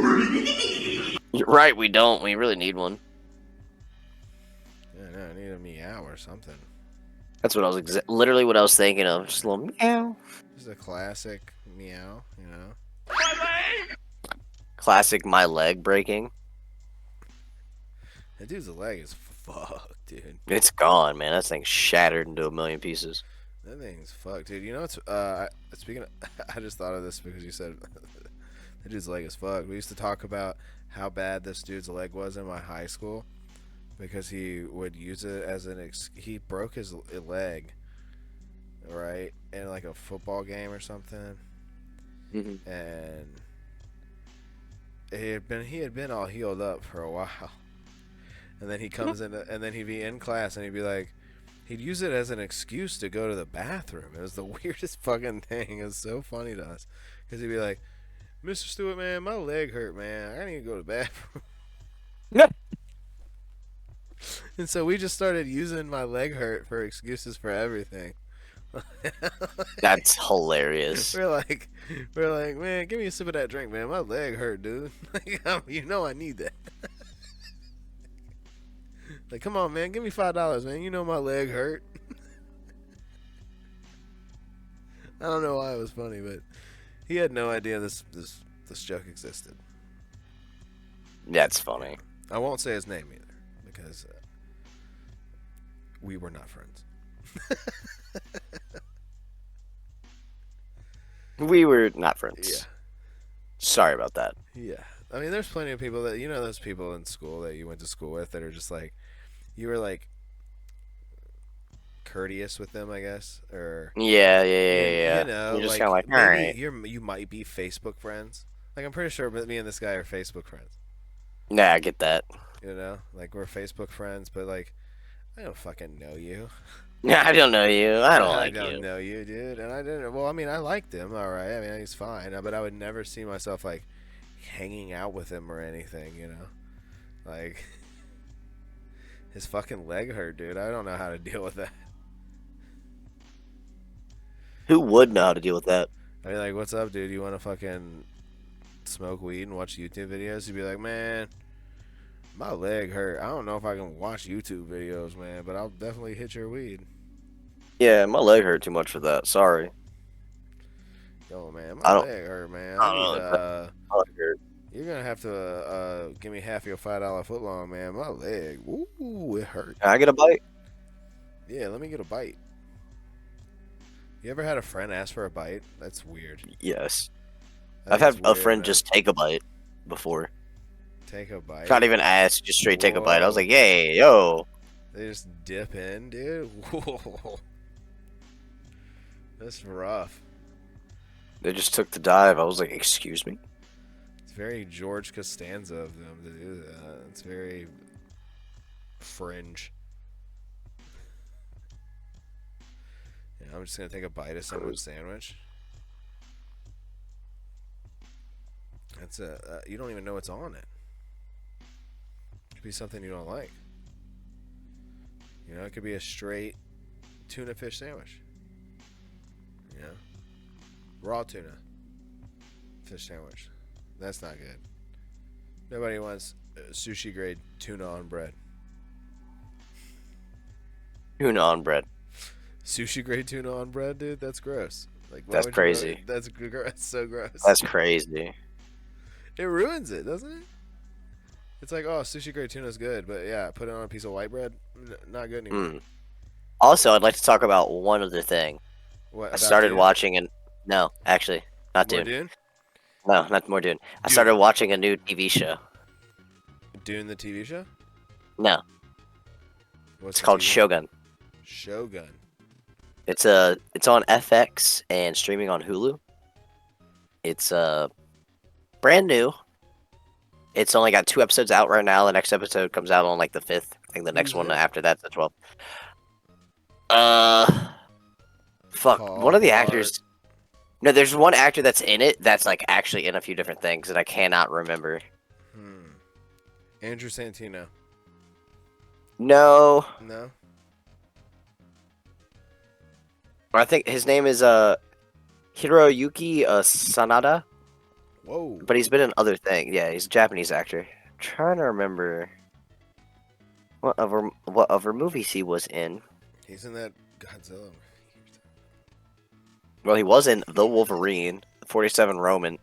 You're right, we don't. We really need one. Yeah, no, I need a meow or something. That's what I was literally what I was thinking of. Just a little meow. Just a classic meow, you know. My leg. Classic my leg breaking. That dude's leg is fucked, dude. It's gone, man. That thing's shattered into a million pieces. That thing's fucked, dude. You know what's speaking of, I just thought of this because you said that dude's leg is fucked. We used to talk about how bad this dude's leg was in my high school because he would use it as he broke his leg, right, in like a football game or something. And he had been all healed up for a while. And then he comes in, and then he'd be in class, and he'd be like, he'd use it as an excuse to go to the bathroom. It was the weirdest fucking thing. It was so funny to us. Because he'd be like, Mr. Stewart, man, my leg hurt, man. I need to go to the bathroom. And so we just started using my leg hurt for excuses for everything. That's hilarious. We're like, man, give me a sip of that drink, man. My leg hurt, dude. You know I need that. Like, come on, man, give me $5, man. You know my leg hurt. I don't know why it was funny, but he had no idea this joke existed. That's funny. I won't say his name either because we were not friends. We were not friends. Yeah. Sorry about that. Yeah. I mean, there's plenty of people that, you know, those people in school that you went to school with that are just like, you were like courteous with them, I guess, or yeah. You know, you're just like, kind of like, all right. You might be Facebook friends. Like, I'm pretty sure me and this guy are Facebook friends. Nah, I get that. You know, like we're Facebook friends, but like, I don't fucking know you. Nah, I don't know you. I I don't know you, dude. And I didn't. Well, I mean, I liked him, all right. I mean, he's fine, but I would never see myself like hanging out with him or anything. You know, like. His fucking leg hurt, dude. I don't know how to deal with that. Who would know how to deal with that? I'd be like, what's up, dude? You want to fucking smoke weed and watch YouTube videos? You'd be like, man, my leg hurt. I don't know if I can watch YouTube videos, man, but I'll definitely hit your weed. Yeah, my leg hurt too much for that. Sorry. Yo, man, my leg hurt, man. You're gonna have to give me half your $5 footlong, man. My leg, ooh, it hurt. Can I get a bite? Yeah, let me get a bite. You ever had a friend ask for a bite? That's weird. Yes. I've had a friend just take a bite before. Take a bite. Not even ask, just straight take a bite. I was Whoa. like, yay, yo. They just dip in, dude. Whoa. That's rough. They just took the dive. I was like, excuse me? It's very George Costanza of them to do that. It's very fringe. Yeah, I'm just gonna take a bite of someone's sandwich. That's you don't even know what's on it. It could be something you don't like. You know, it could be a straight tuna fish sandwich. You know, raw tuna fish sandwich. That's not good. Nobody wants sushi grade tuna on bread. Tuna on bread. Sushi grade tuna on bread, dude. That's gross. Like, why That's would you crazy. That's so gross. That's crazy. It ruins it, doesn't it? It's like, oh, sushi grade tuna is good, but yeah, put it on a piece of white bread, not good anymore. Also, I'd like to talk about one other thing. What? I started watching and no, actually, not More Dune. Dune. No, not more Dune. I started watching a new TV show. Dune, the TV show. No, What's it's called TV? Shogun. Shogun. It's on FX and streaming on Hulu. It's brand new. It's only got 2 episodes out right now. The next episode comes out on like the 5th. I think the next one after that's the 12th. Fuck. One of the actors. No, there's one actor that's in it that's like actually in a few different things that I cannot remember. Andrew Santino. No. No. I think his name is Hiroyuki Sanada. Whoa. But he's been in other things. Yeah, he's a Japanese actor. I'm trying to remember what other movies he was in. He's in that Godzilla. Well, he was in The Wolverine, 47 Ronin,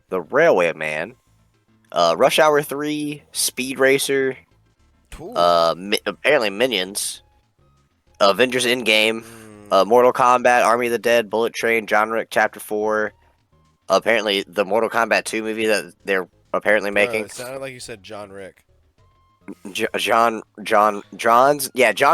The Railway Man, Rush Hour 3, Speed Racer, apparently Minions, Avengers Endgame, Mortal Kombat, Army of the Dead, Bullet Train, John Wick Chapter 4. Apparently, the Mortal Kombat 2 movie that they're apparently making. It sounded like you said John Rick. John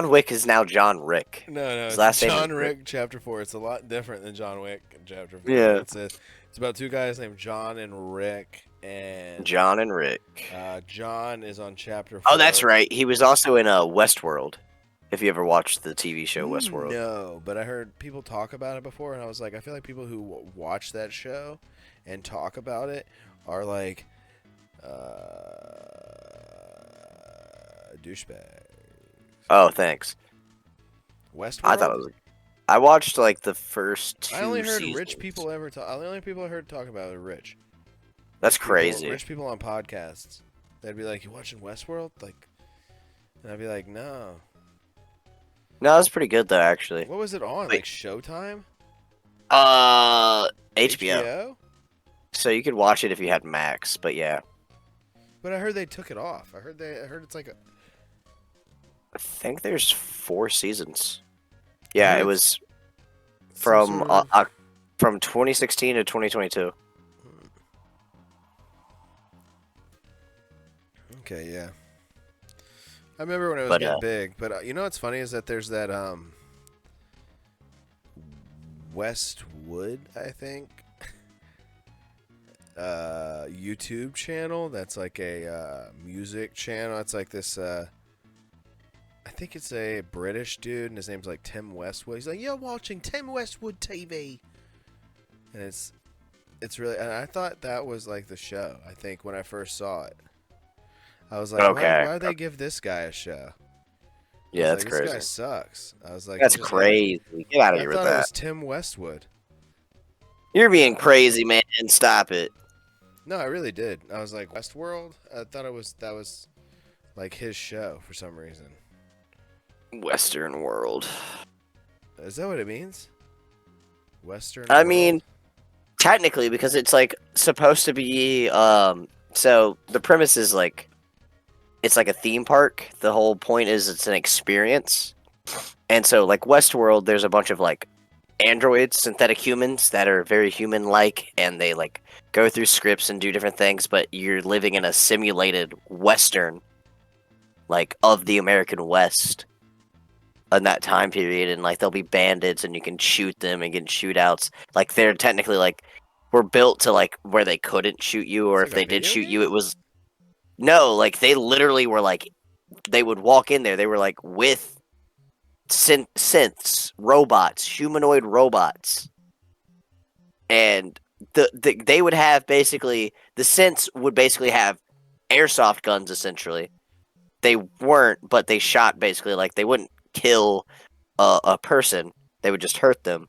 Wick is now John Rick. No, His it's last name John is Rick Chapter 4. It's a lot different than John Wick Chapter 4. Yeah. It's about 2 guys named John and Rick, and John and Rick. John is on Chapter 4. Oh, that's right. He was also in Westworld. If you ever watched the TV show Westworld. No, but I heard people talk about it before, and I was like, I feel like people who watch that show and talk about it are like douchebags. Oh, thanks. Westworld. I thought it was. I watched like the first 2 I only heard seasons. rich people ever talk. The only people I heard talk about are rich. That's crazy. Rich people on podcasts. They'd be like, "You watching Westworld?" Like, and I'd be like, "No." No, it was pretty good though, actually. What was it on? Like Showtime? HBO. So you could watch it if you had Max, but yeah. But I heard they took it off. I heard it's like I think there's 4 seasons. Yeah, it was from 2016 to 2022. Okay, yeah. I remember when it was getting big, but you know what's funny is that there's that Westwood, I think, YouTube channel that's like a music channel. It's like this I think it's a British dude, and his name's like Tim Westwood. He's like, "You're watching Tim Westwood TV," and it's really. And I thought that was like the show. I think when I first saw it, I was like, okay. why would they give this guy a show? Yeah, that's like, crazy. This guy sucks. I was like, that's crazy. Get out of here with I thought it that. was Tim Westwood. You're being crazy, man. Stop it. No, I really did. I was like, Westworld? I thought that was like his show for some reason. Western world. Is that what it means? Western I world? mean, technically, because it's like supposed to be so the premise is like it's like a theme park. The whole point is it's an experience. And so like Westworld, there's a bunch of like androids, synthetic humans that are very human-like, and they like go through scripts and do different things, but you're living in a simulated Western, like of the American West, in that time period, and like there'll be bandits, and you can shoot them and get shootouts. Like they're technically like were built to like where they couldn't shoot you, or It's if like a they did video shoot game? you, it was no, like they literally were like they would walk in there, they were like with synths, robots, humanoid robots, and they would have basically the synths would basically have airsoft guns essentially. They weren't, but they shot basically like they wouldn't kill a person, they would just hurt them.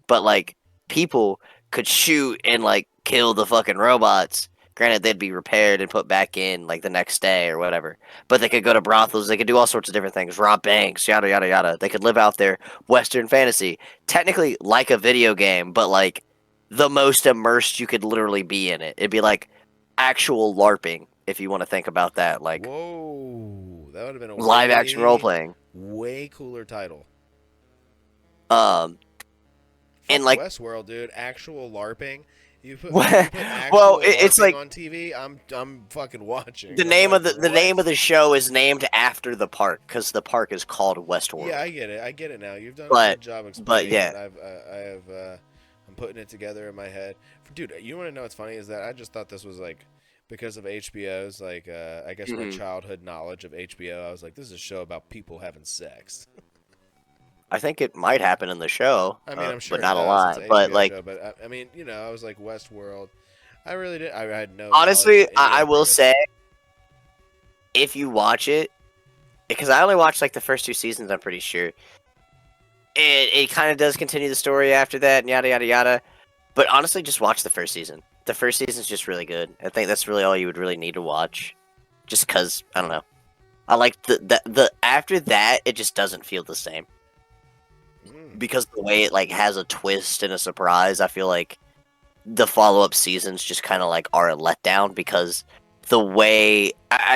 But like people could shoot and like kill the fucking robots. Granted, they'd be repaired and put back in like the next day or whatever. But they could go to brothels. They could do all sorts of different things. Rob banks, yada yada yada. They could live out their Western fantasy, technically like a video game, but like the most immersed you could literally be in it. It'd be like actual LARPing if you want to think about that, like Whoa, that would have been a live action role playing. way cooler title. Um, Fuck and like Westworld, dude. Actual LARPing. You put well, actual it's LARPing like on TV. I'm fucking watching. the I'm name like, of the what? name of the show is named after the park because the park is called Westworld. Yeah, I get it. I get it now. You've done a But- good job but explaining yeah. it. I'm putting it together in my head. Dude, you want to know what's funny is that I just thought this was like because of HBO's like I guess my Mhm. childhood knowledge of HBO. I was like, this is a show about people having sex. I think it might happen in the show. I mean, I'm sure, but not it a does. lot. It's an But HBO like show, but I mean, you know, I was like Westworld. I really did. I had no. honestly, knowledge of any I of the will premise. say, if you watch it, because I only watched like the first 2 seasons, I'm pretty sure. It kind of does continue the story after that, and yada yada yada. But honestly, just watch the first season. The first season's just really good. I think that's really all you would really need to watch. Just because I don't know. I like the after that, it just doesn't feel the same. Because the way it like has a twist and a surprise, I feel like the follow-up seasons just kind of like are a letdown because the way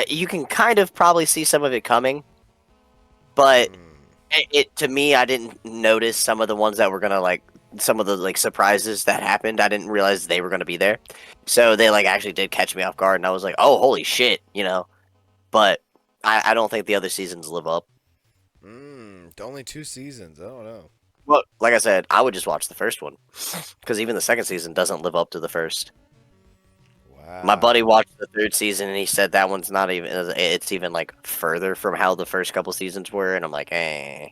you can kind of probably see some of it coming, but it to me, I didn't notice some of the ones that were gonna like some of the like surprises that happened. I didn't realize they were gonna be there, so they like actually did catch me off guard, and I was like, oh holy shit, you know. But I don't think the other seasons live up. Only 2 seasons. I don't know. Well, like I said, I would just watch the first one because even the second season doesn't live up to the first. Wow. My buddy watched the 3rd season and he said that one's not even. It's even like further from how the first couple seasons were, and I'm like, eh.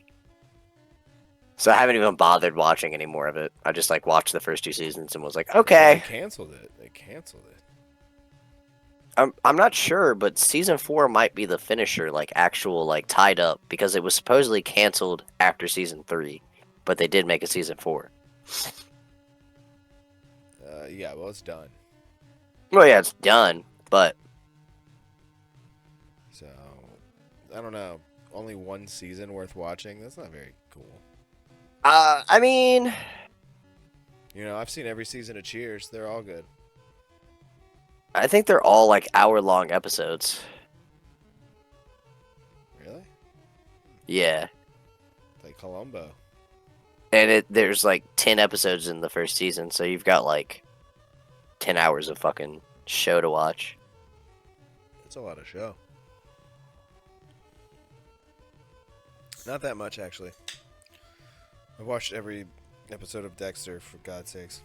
So I haven't even bothered watching any more of it. I just like watched the first 2 seasons and was like, okay. They canceled it. They canceled it. I'm not sure, but season 4 might be the finisher, like actual like tied up because it was supposedly canceled after season 3, but they did make a season 4. Yeah, well, it's done. Well, yeah, it's done, but So, I don't know. Only 1 season worth watching? That's not very cool. I mean, You know, I've seen every season of Cheers. They're all good. I think they're all like hour-long episodes. Really? Yeah. Like Columbo. And there's like 10 episodes in the first season, so you've got like 10 hours of fucking show to watch. It's a lot of show. Not that much, actually. I've watched every episode of Dexter, for God's sakes.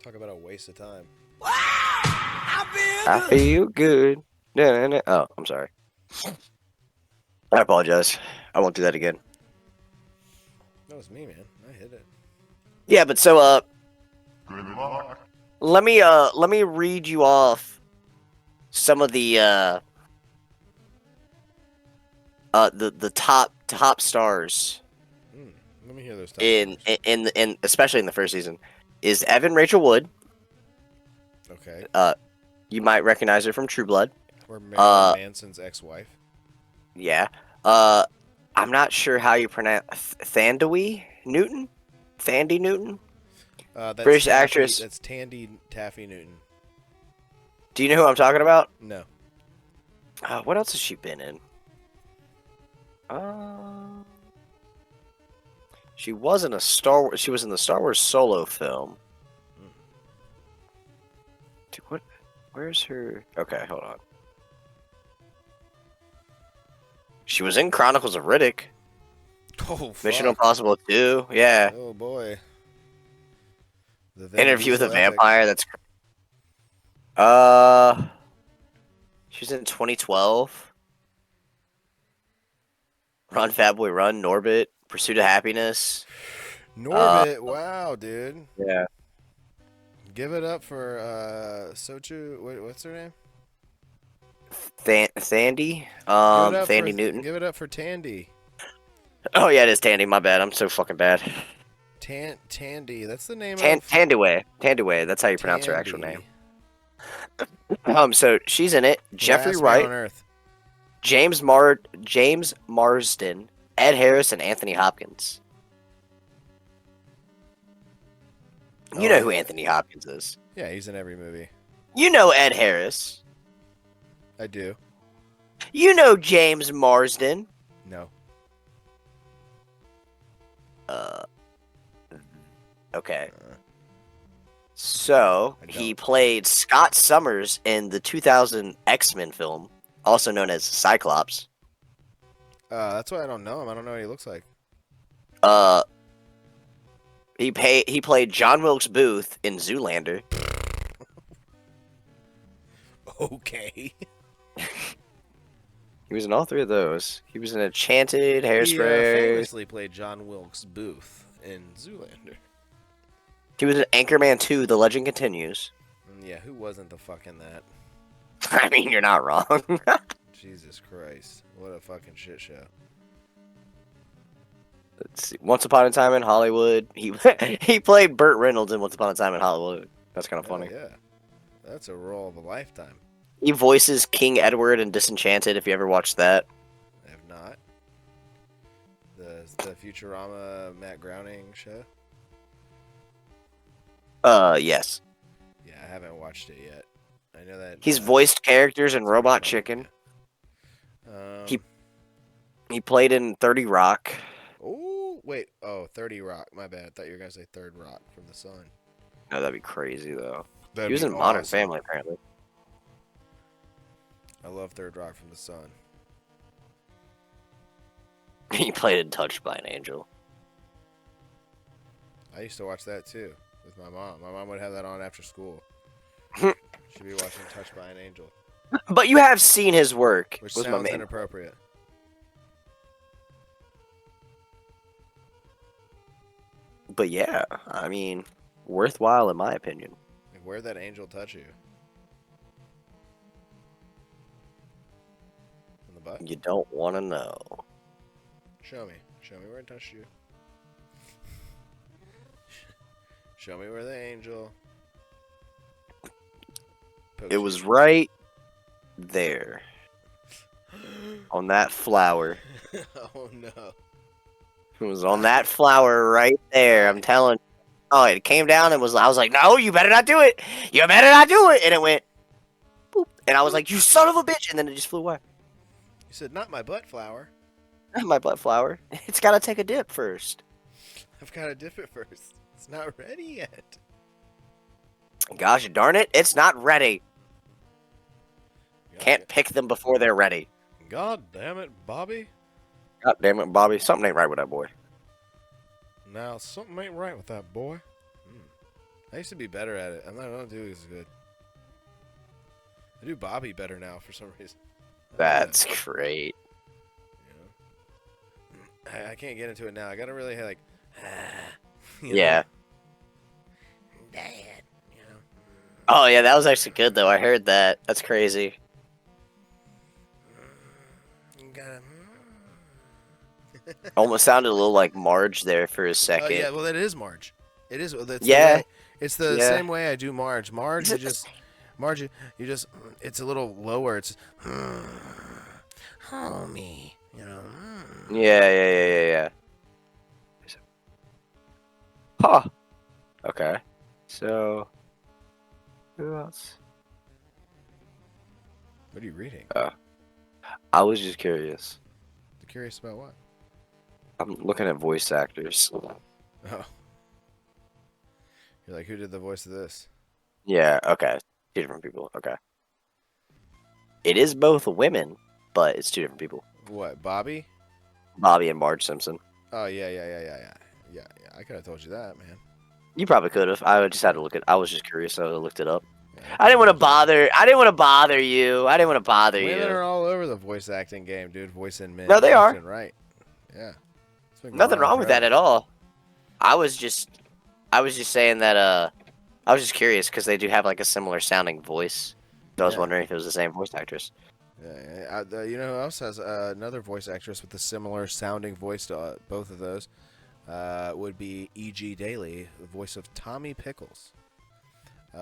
Talk about a waste of time. I feel good. Oh, I'm sorry. I apologize. I won't do that again. That was me, man. I hit it. Yeah, but so Good luck. let me read you off some of the top stars Let me hear those top in especially in the first season is Evan Rachel Wood. Okay. You might recognize her from True Blood. Or Marilyn Manson's ex-wife. Yeah. I'm not sure how you pronounce Thandie Newton. Thandie Newton. That's British Taffy, actress. That's Tandy Taffy Newton. Do you know who I'm talking about? No. What else has she been in? She wasn't a Star Wars. She was in the Star Wars Solo film. Dude, what? Where's her? Okay, hold on. She was in Chronicles of Riddick. Oh, fuck. Mission Impossible 2. Yeah. Oh boy. The Vin Interview with a Diesel epic. Vampire. That's. She was in 2012. Run, Fat Boy, Run. Norbit. Pursuit of Happiness. Norbit. Wow, dude. Yeah. Give it up for Sochu. What's her name? Thandie. Give it up Thandie for, Newton. Give it up for Tandy. Oh yeah, it is Tandy. My bad. I'm so fucking bad. Tandy. That's the name of Tandiway. Tandiway. That's how you pronounce her actual Tandy. name. So she's in it. Jeffrey Last man Wright, on Earth. James Marsden, Ed Harris, and Anthony Hopkins. You know who Anthony Hopkins is. Yeah, he's in every movie. You know Ed Harris. I do. You know James Marsden. No. Okay. So he played Scott Summers in the 2000 X-Men film, also known as Cyclops. That's why I don't know him. I don't know what he looks like. He played John Wilkes Booth in Zoolander. Okay. He was in all three of those. He was in Enchanted, He Hairspray. famously played John Wilkes Booth in Zoolander. He was in Anchorman 2, The Legend Continues. Yeah, who wasn't the fucking that? I mean, you're not wrong. Jesus Christ. What a fucking shit show. Let's see. Once Upon a Time in Hollywood. He played Burt Reynolds in Once Upon a Time in Hollywood. That's kind of funny. Yeah. That's a role of a lifetime. He voices King Edward in Disenchanted, if you ever watched that. I have not. The Futurama Matt Groening show? Yes. Yeah, I haven't watched it yet. I know that He's voiced characters in Robot Chicken. He played in 30 Rock. Oh, wait. Oh, 30 Rock. My bad. I thought you were going to say Third Rock from the Sun. No, that'd be crazy, though. That'd He was be in Modern awesome. Family, apparently. I love Third Rock from the Sun. He played in Touched by an Angel. I used to watch that too with my mom. My mom would have that on after school. She'd be watching Touched by an Angel. But you have seen his work. Which was my sounds main. inappropriate. But yeah, I mean, worthwhile in my opinion. Like, where'd that angel touch you? In the butt? You don't want to know. Show me. Show me where it touched you. Show me where the angel. It was right there. On that flower. Oh no. It was on that flower right there. I'm telling you. Oh, it came down and I was like, no, you better not do it. You better not do it. And it went, boop. And I was like, you son of a bitch. And then it just flew away. You said, not my butt flower. My blood flower. It's got to take a dip first. I've got to dip it first. It's not ready yet. Gosh darn it. It's not ready. God Can't pick them before they're ready. God damn it, Bobby. God damn it, Bobby. Something ain't right with that boy. Now, something ain't right with that boy. I used to be better at it. I don't do it as good. I do Bobby better now for some reason. That's great. You know? I can't get into it now. I gotta really like, Yeah. Dad. You know. Oh, yeah, that was actually good, though. I heard that. That's crazy. You gotta. Almost sounded a little like Marge there for a Oh second. yeah, well that is Marge. It is. That's Yeah. The way, it's the Yeah. same way I do Marge. Marge, you just. It's a little lower. It's. Homie. You know. Yeah. Huh. Okay. So, who else? What are you reading? I was just curious. Curious about what? I'm looking at voice actors. Oh. You're like, who did the voice of this? Yeah, okay. Two different people. Okay. It is both women, but it's two different people. What, Bobby? Bobby and Marge Simpson. Oh, yeah. I could have told you that, man. You probably could have. I just had to look it. I was just curious, so I looked it up. Yeah, I didn't want to bother. I didn't want to bother you. I didn't want to bother Women you. are all over the voice acting game, dude. Voicing men. No, they are. Right. Yeah. Nothing wrong with that at all. I was just saying that. I was just curious because they do have like a similar sounding voice. So I was wondering if it was the same voice actress. Yeah. You know who else has another voice actress with a similar sounding voice to both of those? Would be E.G. Daily, the voice of Tommy Pickles.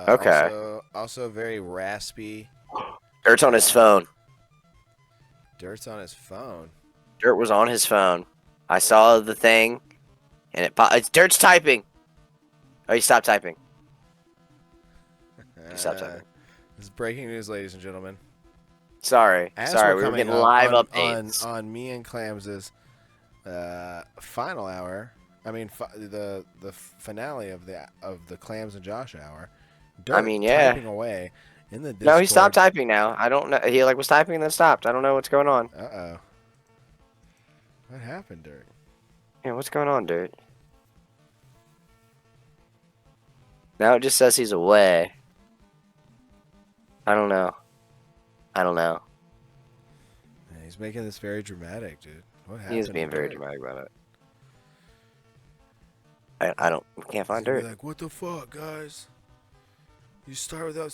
Okay. Also very raspy. Dirt's on his phone. Dirt's on his phone. Dirt was on his phone. I saw the thing, and it's Dirt's typing. Oh, he stopped typing. He stopped typing. This is breaking news, ladies and gentlemen. Sorry, we were getting live updates on me and Clams' final hour. I mean, the finale of the Clams and Josh hour. Dirt typing away in the Discord. No, he stopped typing now. I don't know. He was typing and then stopped. I don't know what's going on. Uh-oh. What happened, Dirt? Yeah, what's going on, Dirt? Now it just says he's away. I don't know. Yeah, he's making this very dramatic, dude. What happened? He is being very dramatic about it. We can't find Dirt. Like, what the fuck, guys? You start with those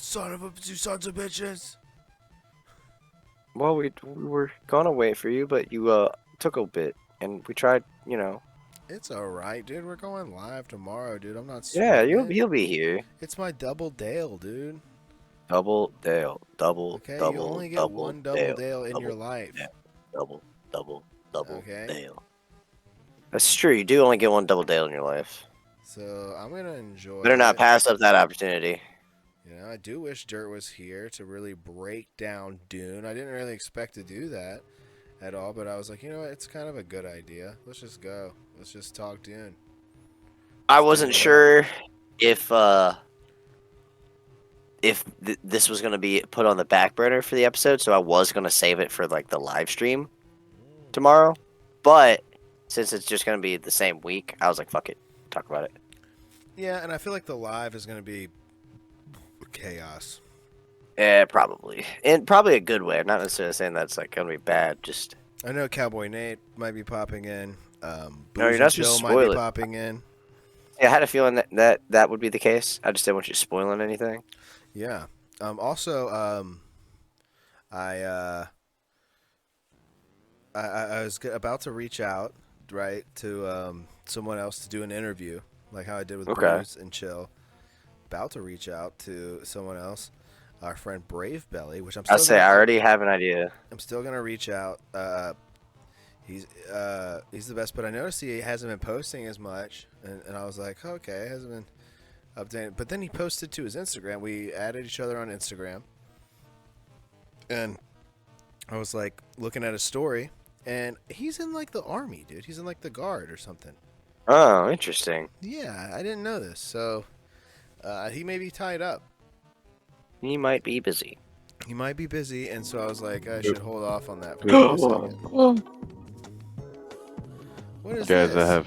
you sons of bitches. Well, we were gonna wait for you, but you took a bit, and we tried. It's alright, dude. We're going live tomorrow, dude. I'm not. Yeah, he'll be here. It's my double Dale, dude. Double Dale, Okay, you only get one double Dale in your life. Double Okay. Dale. That's true. You do only get one double Dale in your life. So I'm gonna enjoy. Better not pass up that opportunity. You know, I do wish Dirt was here to really break down Dune. I didn't really expect to do that at all, but I was like, you know what? It's kind of a good idea. Let's just go. Let's just talk Dune. I wasn't sure if this was gonna be put on the back burner for the episode, so I was gonna save it for like the live stream tomorrow. But since it's just gonna be the same week, I was like, fuck it, talk about it. Yeah, and I feel like the live is gonna be chaos. Yeah, probably. In probably a good way. I'm not necessarily saying that's like gonna be bad. Just I know Cowboy Nate might be popping in. No, you're not Joe just might be popping in. Yeah, I had a feeling that would be the case. I just didn't want you spoiling anything. Yeah. Also, I was about to reach out, right, to someone else to do an interview, like how I did with Bruce and Chill. About to reach out to someone else, our friend Brave Belly, which I already have an idea. I'm still gonna reach out. He's the best, but I noticed he hasn't been posting as much, and I was like, okay, hasn't been updating. But then he posted to his Instagram. We added each other on Instagram, and I was like looking at his story, and he's in like the army, dude. He's in like the guard or something. Oh, interesting. Yeah, I didn't know this. So he may be tied up. He might be busy. He might be busy, and so I was like, I should hold off on that for a second. What is Guys, this? I have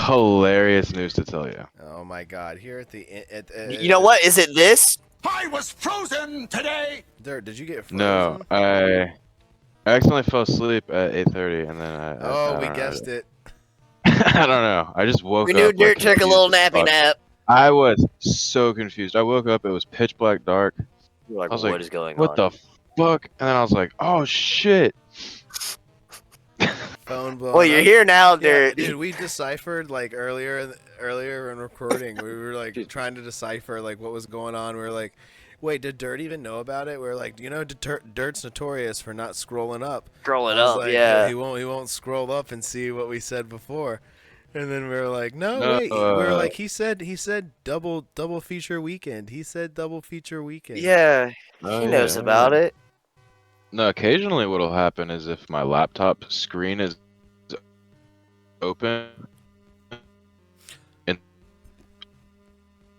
hilarious news to tell you. Oh my God! Here at the You know what? Is it this? I was frozen today. Dirt, did you get frozen? No, I accidentally fell asleep at 8:30, and then I we guessed it. I don't know. I just woke We up. knew Dirt like, took a little confused as nappy fuck. nap. I was so confused. I woke up. It was pitch black dark. You're like, I was what like, is going what on? the fuck? And then I was like, oh shit. Phone blown Well, you're up. here now, Yeah, Dirt. dude, we deciphered like earlier in recording. We were like trying to decipher like what was going on. We were like, wait, did Dirt even know about it? We were like, you know, Dirt's notorious for not scrolling up. Scrolling I was up, like, yeah. He won't scroll up and see what we said before. And then we were like, no, No, wait. We were like, he said double feature weekend. He said double feature weekend. Yeah, Oh, he knows yeah. about it. No, occasionally what'll happen is if my laptop screen is open in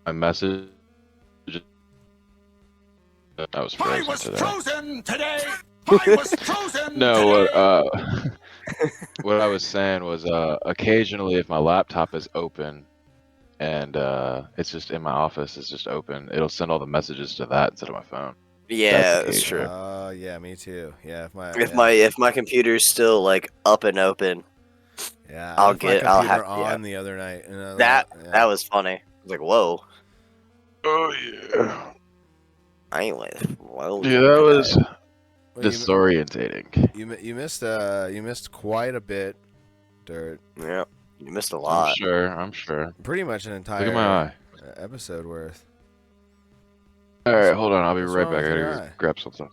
my message. I was I frozen was today. frozen today. I was frozen No, today. what I was saying was occasionally if my laptop is open and it's just in my office, it's just open, it'll send all the messages to that instead of my phone. Yeah, that's occasional. true. Oh, yeah, me too. Yeah, If my computer's still like up and open, yeah, I I'll left my I'll computer have on the other night, and that. yeah. That was funny. I was like, whoa. Oh yeah. I ain't like, whoa. Yeah, that was Well, disorientating. you missed quite a bit, Dirt. Yeah, you missed a I'm lot. sure. I'm sure. Pretty much an Look at entire my eye. episode worth. All right, hold on. I'll be what's right wrong back. I with your gotta eye? grab something.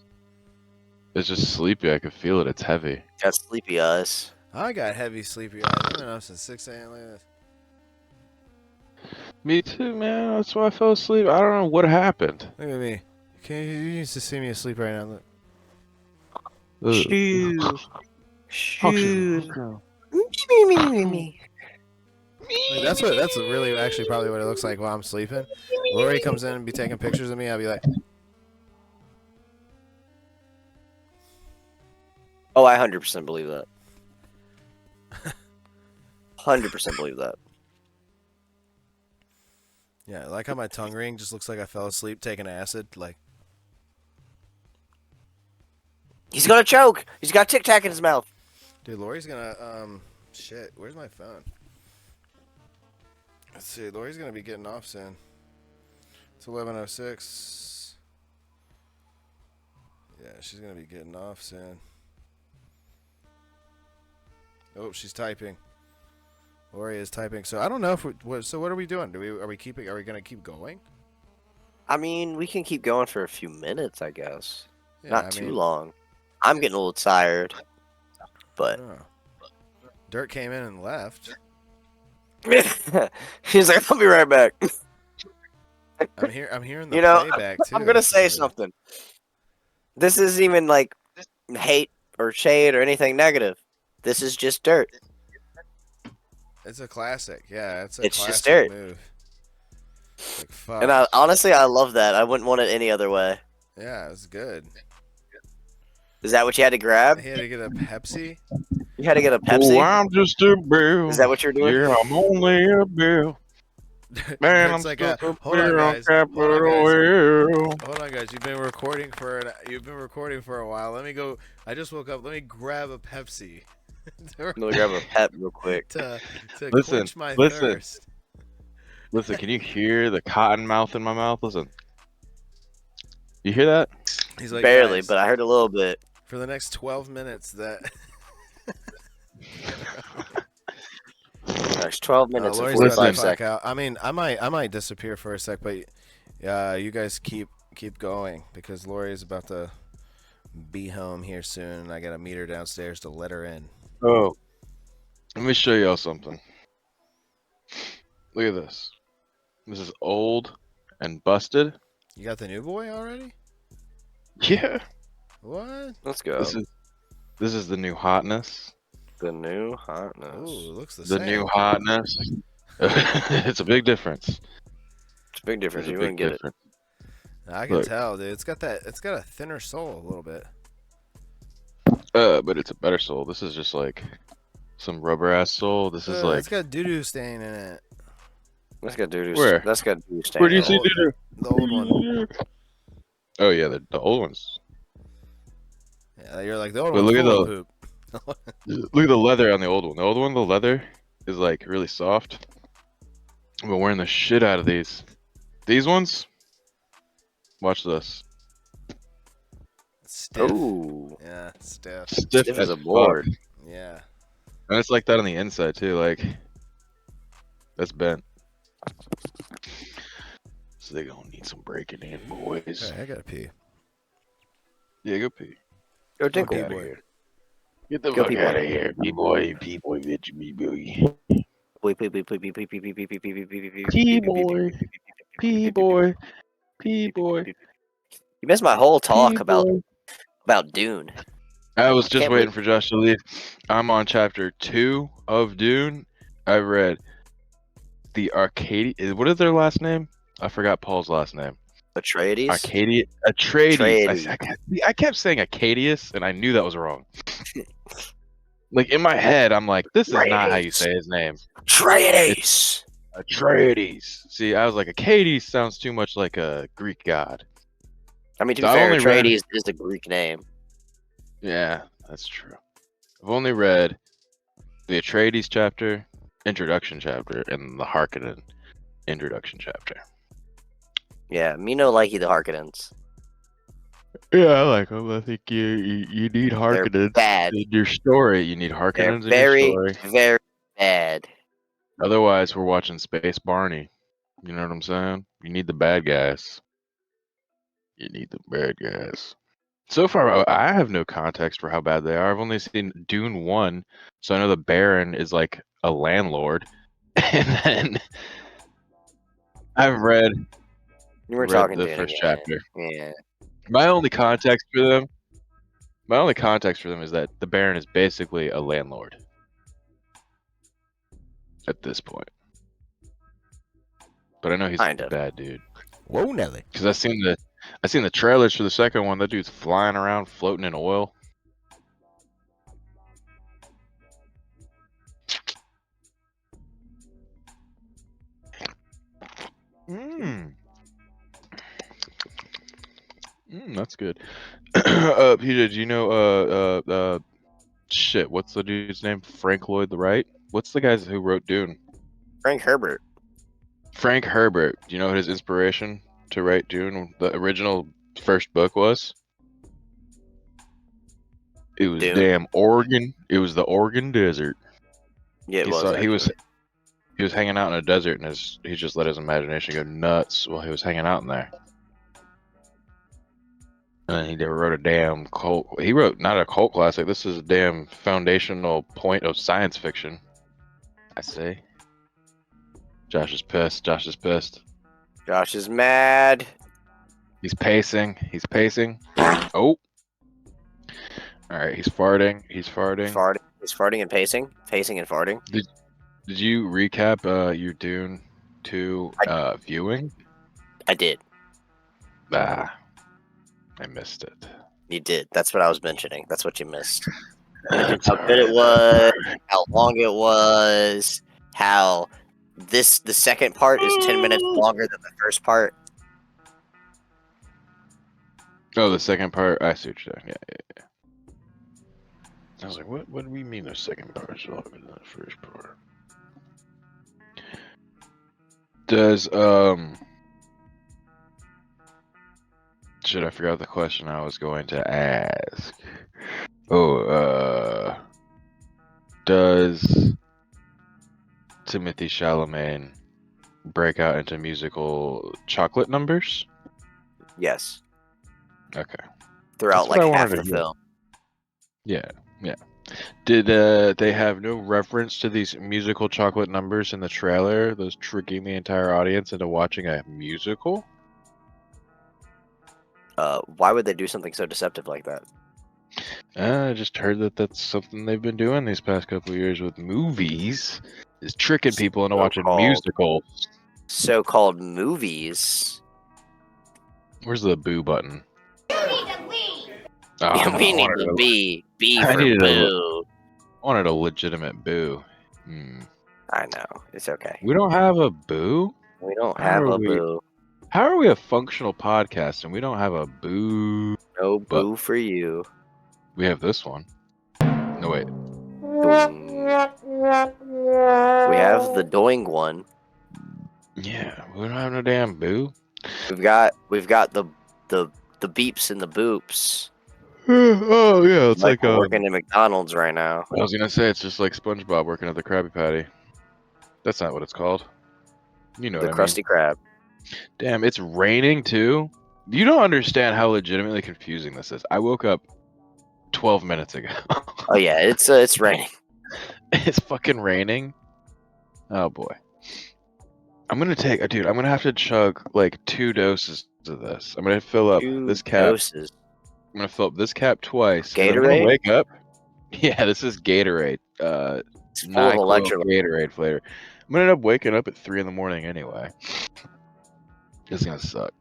It's just sleepy. I can feel it. It's heavy. Got sleepy eyes. I got heavy sleepy eyes. I've been up since 6 a.m. like this. Me too, man. That's why I fell asleep. I don't know what happened. Look at me. You used to see me asleep right now. Look. Ugh. Shoes. Like, that's really actually probably what it looks like while I'm sleeping. Lori comes in and be taking pictures of me. I'll be like, Oh, I 100% believe that. 100% believe that. yeah, like how my tongue ring just looks like I fell asleep taking acid. Like, He's gonna choke. He's got Tic Tac in his mouth. dude, Lori's gonna shit. Where's my phone? Let's see. Lori's gonna be getting off soon. It's 11:06. Yeah, she's gonna be getting off soon. Oh, she's typing. Lori is typing. So I don't know if so what are we doing? Are we gonna keep going? I mean, we can keep going for a few minutes, I guess. Yeah, Not too long. I'm getting a little tired, but Dirt came in and left. he's like, "I'll be right back." I'm hearing the You know, playback too. I'm gonna say something. This isn't even like hate or shade or anything negative. This is just dirt. It's a classic. Yeah, it's It's classic just dirt. move. Like, fuck. And honestly, I love that. I wouldn't want it any other way. Yeah, it's good. Is that what you had to grab? He had to get a Pepsi. You had to get a Pepsi? Oh, I'm just a bill. Is that what you're doing? Yeah, I'm only a bill. Man, I'm It's like just a hold on, bill on guys. Capitol Hill. Hold on, guys. You've been recording for a while. Let me go. I just woke up. Let me grab a Pepsi. Let me grab a pep real quick. to Listen, quench my listen. thirst. Listen, can you hear the cotton mouth in my mouth? Listen. You hear that? He's like, Barely, guys, but I heard a little bit. for the next 12 minutes, that. There's 12 minutes and Lori's about to 45 clock seconds. out. I mean, I might disappear for a sec, but you guys keep going because Lori is about to be home here soon, and I gotta meet her downstairs to let her in. Oh. Let me show y'all something. Look at this. This is old and busted. You got the new boy already? Yeah. What? Let's go. This is the new hotness. The new hotness. Ooh, it looks the The same. new hotness. It's a big difference. It's a big difference. It's a You big wouldn't get difference. I can Look. tell, dude. It's got a thinner soul a little bit. But it's a better soul. This is just like some rubber ass soul. This is like. It's got doo-doo stain in it. That's got doo-doo. Where? That's got doo-doo stain. Where do you on see it. doo-doo? The old one. Oh yeah, the old ones. Yeah, you're like the old But one's look at full of the- poop. Look at the leather on the old one. The old one, the leather is like really soft. I've been wearing the shit out of these. These ones. Watch this. Stiff. Ooh. Yeah, stiff. Stiff Stiff as as a fuck. board. Yeah. And it's like that on the inside too. Like that's bent. So they're gonna need some breaking in, boys. Hey, I gotta pee. Yeah, go pee. Go Dinkle. Get out of here. Get the Go fuck pee out boy. of here, P-boy, P-boy, bitch, B-boy. Boy. P-boy, P-boy, P-boy. You missed my whole talk P-boy. about Dune. I was I just can't waiting believe for Josh to leave. I'm on chapter 2 of Dune. I read the Arcadi. What is their last name? I forgot Paul's last name. Atreides. Atreides. Atreides. I kept saying Acadius, and I knew that was wrong. Like in my head, I'm like, this is not how you say his name. Atreides. Atreides. See, I was like, Acades sounds too much like a Greek god. I mean, to So be I've fair, only read. Atreides is a Greek name. Yeah, that's true. I've only read the Atreides chapter, introduction chapter, and the Harkonnen introduction chapter. Yeah, me no likey the Harkonnens. Yeah, I like them. I think you need They're Harkonnens bad. in your story. You need They're Harkonnens in your very, story. very bad. Otherwise, we're watching Space Barney. You know what I'm saying? You need the bad guys. You need the bad guys. So far, I have no context for how bad they are. I've only seen Dune 1, so I know the Baron is like a landlord. And then I've read You were talking the to first again. chapter. Yeah. My only context for them is that the Baron is basically a landlord at this point. But I know he's Kind a of. bad dude. Whoa, Nelly. Because I seen the trailers for the second one. That dude's flying around, floating in oil. That's good. PJ, do you know shit, what's the dude's name? Frank Lloyd Wright? What's the guy who wrote Dune? Frank Herbert. Frank Herbert. Do you know what his inspiration to write Dune, the original first book, was? It was Dune. damn Oregon. It was the Oregon Desert. Yeah, it He was. saw, Actually. he was hanging out in a desert, and he just let his imagination go nuts while he was hanging out in there. And then he wrote a damn cult. He wrote not a cult classic. This is a damn foundational point of science fiction. I say. Josh is pissed. Josh is pissed. Josh is mad. He's pacing. He's pacing. Oh. All right. He's farting. He's farting. He's farting and pacing. Pacing and farting. Did you recap your Dune 2 viewing? I did. Ah, I missed it. You did. That's what I was mentioning. That's what you missed. It's How good it was. How long it was. How the second part is 10 minutes longer than the first part. Oh, the second part. I see what you're saying. Yeah. I was like, what do we mean the second part is longer than the first part? Does shit, I forgot the question I was going to ask. Oh, does Timothy Chalamet break out into musical chocolate numbers? Yes. Okay. Throughout That's what I like half wanted the to hear. film. Yeah. Did they have no reference to these musical chocolate numbers in the trailer? Those tricking the entire audience into watching a musical? Why would they do something so deceptive like that? I just heard that that's something they've been doing these past couple of years with movies, is tricking people into watching musicals. So-called movies. Where's the boo button? Yeah, we need to be for boo. I wanted a legitimate boo. I know. It's okay. We don't have a boo? We don't have a boo. How are we a functional podcast and we don't have a boo? No boo for you. We have this one. No, wait. We have the doing one. Yeah, we don't have no damn boo. We've got the beeps and the boops. Oh yeah, it's like we're working at McDonald's right now. I was gonna say it's just like SpongeBob working at the Krabby Patty. That's not what it's called. You know The what Krusty I mean. Krab. Damn, it's raining too. You don't understand how legitimately confusing this is. I woke up 12 minutes ago. Oh yeah, it's raining. It's fucking raining. Oh boy. I'm gonna have to chug like 2 doses of this. I'm gonna fill up this cap. Doses. I'm gonna fill up this cap twice. And then I'm gonna Gatorade? wake up. Yeah, this is Gatorade. It's full of NyQuil electrolytes. Gatorade flavor. I'm gonna end up waking up at 3 in the morning anyway. It's gonna suck.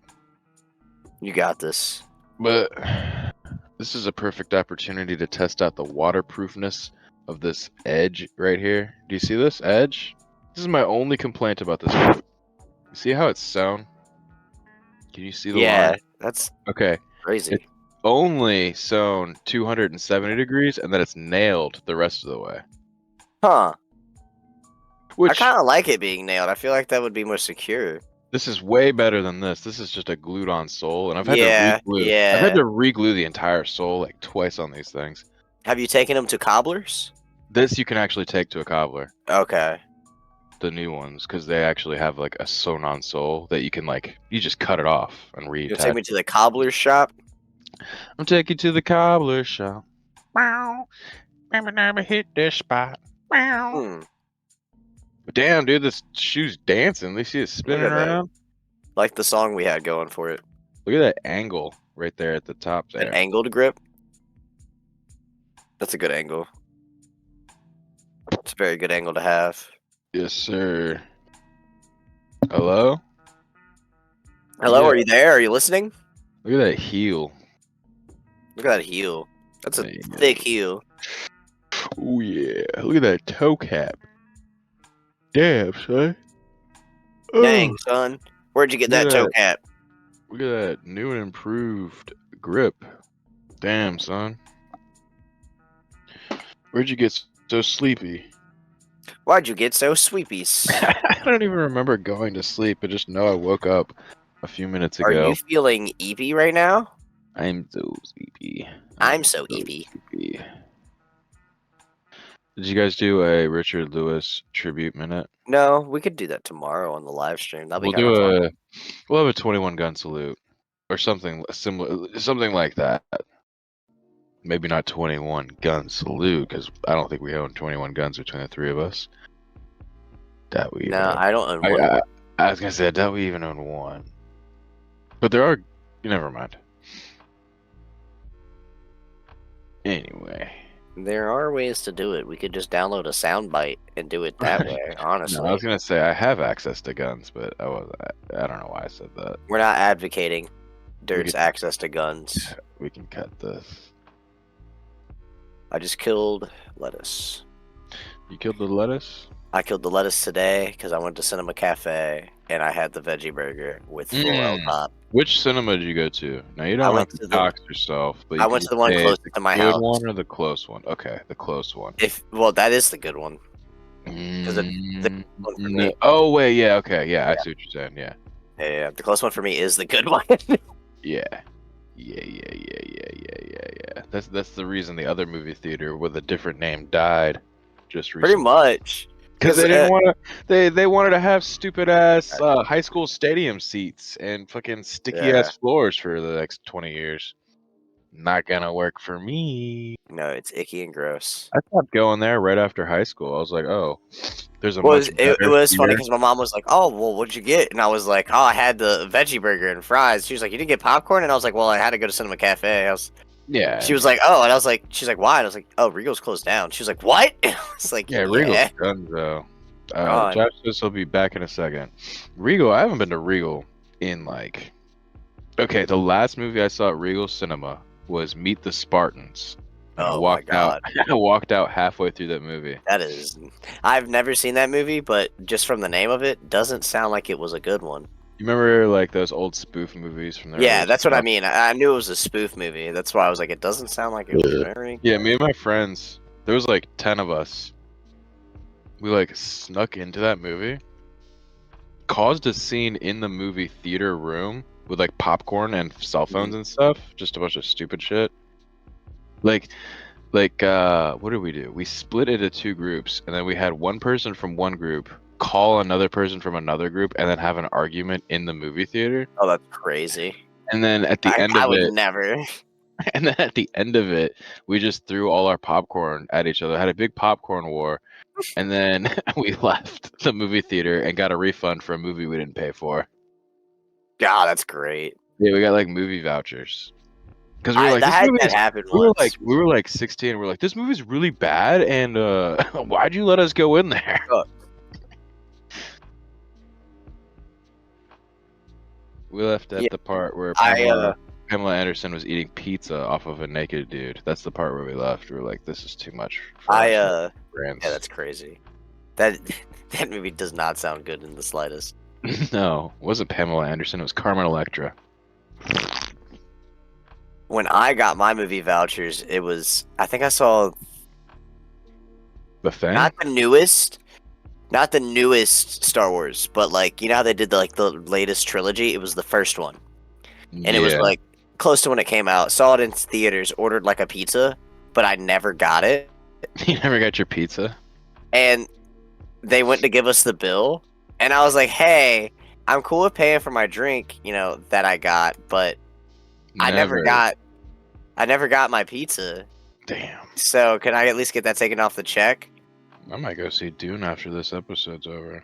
You got this. But this is a perfect opportunity to test out the waterproofness of this edge right here. Do you see this edge? This is my only complaint about this movie. You see how it's sewn? Can you see the Yeah, line? that's Okay. crazy. It's only sewn 270 degrees and then it's nailed the rest of the way. Huh. I Which kind of like it being nailed. I feel like that would be more secure. this is way better than this. This is just a glued on sole, and I've had to Yeah, re-glue. yeah. I've had to re-glue the entire sole like twice on these things. Have you taken them to cobblers? This you can actually take to a cobbler. Okay. The new ones, because they actually have like a sewn-on sole that you can you just cut it off and You'll reattach. take me to the cobbler's shop? I'm taking you to the cobbler shop. Wow. Never hit this spot. Wow. Hmm. But damn, dude, this shoe's dancing. They see it spinning at that. around. Like the song we had going for it. Look at that angle right there at the top An there. angled grip? That's a good angle. It's a very good angle to have. Yes, sir. Hello? Hello, Yeah. are you there? Are you listening? Look at that heel. Look at that heel. That's a Man. thick heel. Oh yeah. Look at that toe cap. Damn, son. Dang, son. Where'd you get Look that at toe that. cap? Look at that new and improved grip. Damn, son. Where'd you get so sleepy? Why'd you get so sweepies? I don't even remember going to sleep. I just know I woke up a few minutes Are ago. you feeling eepy right now? I'm so sleepy. I'm so eepy. sleepy. Did you guys do a Richard Lewis tribute minute? No, we could do that tomorrow on the live stream. That'll be We'll kind of do fun. we'll have a 21 gun salute or something similar, something like that. Maybe not 21 gun salute because I don't think we own 21 guns between the three of us. That we No, I don't own one. I was gonna say I doubt we even own one, but there are. Never mind. Anyway, There are ways to do it. We could just download a soundbite and do it that way, honestly. no, I was gonna say I have access to guns, but I don't know why I said that. We're not advocating Dirt's access to guns. We can cut this. I just killed lettuce. You killed the lettuce? I killed the lettuce today because I went to Cinema Cafe and I had the veggie burger with full on top. Which cinema did you go to? Now you don't have to dox yourself, but I went to the one closer to my house. The good one or the close one? Okay, the close one. Well, that is the good one. Oh wait, yeah, okay, yeah, I see what you're saying. Yeah. Yeah, the close one for me is the good one. Yeah. That's the reason the other movie theater with a different name died just recently. Pretty much. Because they didn't want to. They wanted to have stupid ass high school stadium seats and fucking sticky ass floors for the next 20 years. Not gonna work for me. No, it's icky and gross. I stopped going there right after high school. I was like, oh, there's a. It was funny because my mom was like, "Oh, well, what'd you get?" And I was like, "Oh, I had the veggie burger and fries." She was like, "You didn't get popcorn?" And I was like, "Well, I had to go to Cinema Cafe." Yeah. She was like, "Oh," and I was like, "She's like, why?" And I was like, "Oh, Regal's closed down." She was like, "What?" It's like, yeah, Regal's done though. Josh says he'll be back in a second. Regal, I haven't been to Regal in like. Okay, the last movie I saw at Regal Cinema was Meet the Spartans. I walked out. I walked out halfway through that movie. I've never seen that movie, but just from the name of it, doesn't sound like it was a good one. You remember like those old spoof movies from there? Yeah, that's what I mean. I knew it was a spoof movie. That's why I was like, it doesn't sound like it was very good. Yeah, me and my friends, there was like 10 of us. We like snuck into that movie, caused a scene in the movie theater room with like popcorn and cell phones and stuff, just a bunch of stupid shit. Like what did we do? We split into two groups, and then we had one person from one group call another person from another group, and then have an argument in the movie theater. Oh, that's crazy. And then at the end of it, I would never. And then at the end of it, we just threw all our popcorn at each other. Had a big popcorn war, and then we left the movie theater and got a refund for a movie we didn't pay for. God, that's great. Yeah, we got like movie vouchers. Because we were like, that happened once. we were like 16. We're like, this movie's really bad, and why'd you let us go in there? We left at the part where Pamela Anderson was eating pizza off of a naked dude. That's the part where we left. We were like, this is too much for yeah, that's crazy. That movie does not sound good in the slightest. No, it wasn't Pamela Anderson. It was Carmen Electra. When I got my movie vouchers, it was, I think I saw The Thing? not the newest Star Wars, but like, you know how they did the latest trilogy? It was the first one. And it was like close to when it came out. Saw it in theaters, ordered like a pizza, but I never got it. You never got your pizza? And they went to give us the bill, and I was like, hey, I'm cool with paying for my drink, you know, that I got, but I never got my pizza. Damn. So can I at least get that taken off the check? I might go see Dune after this episode's over.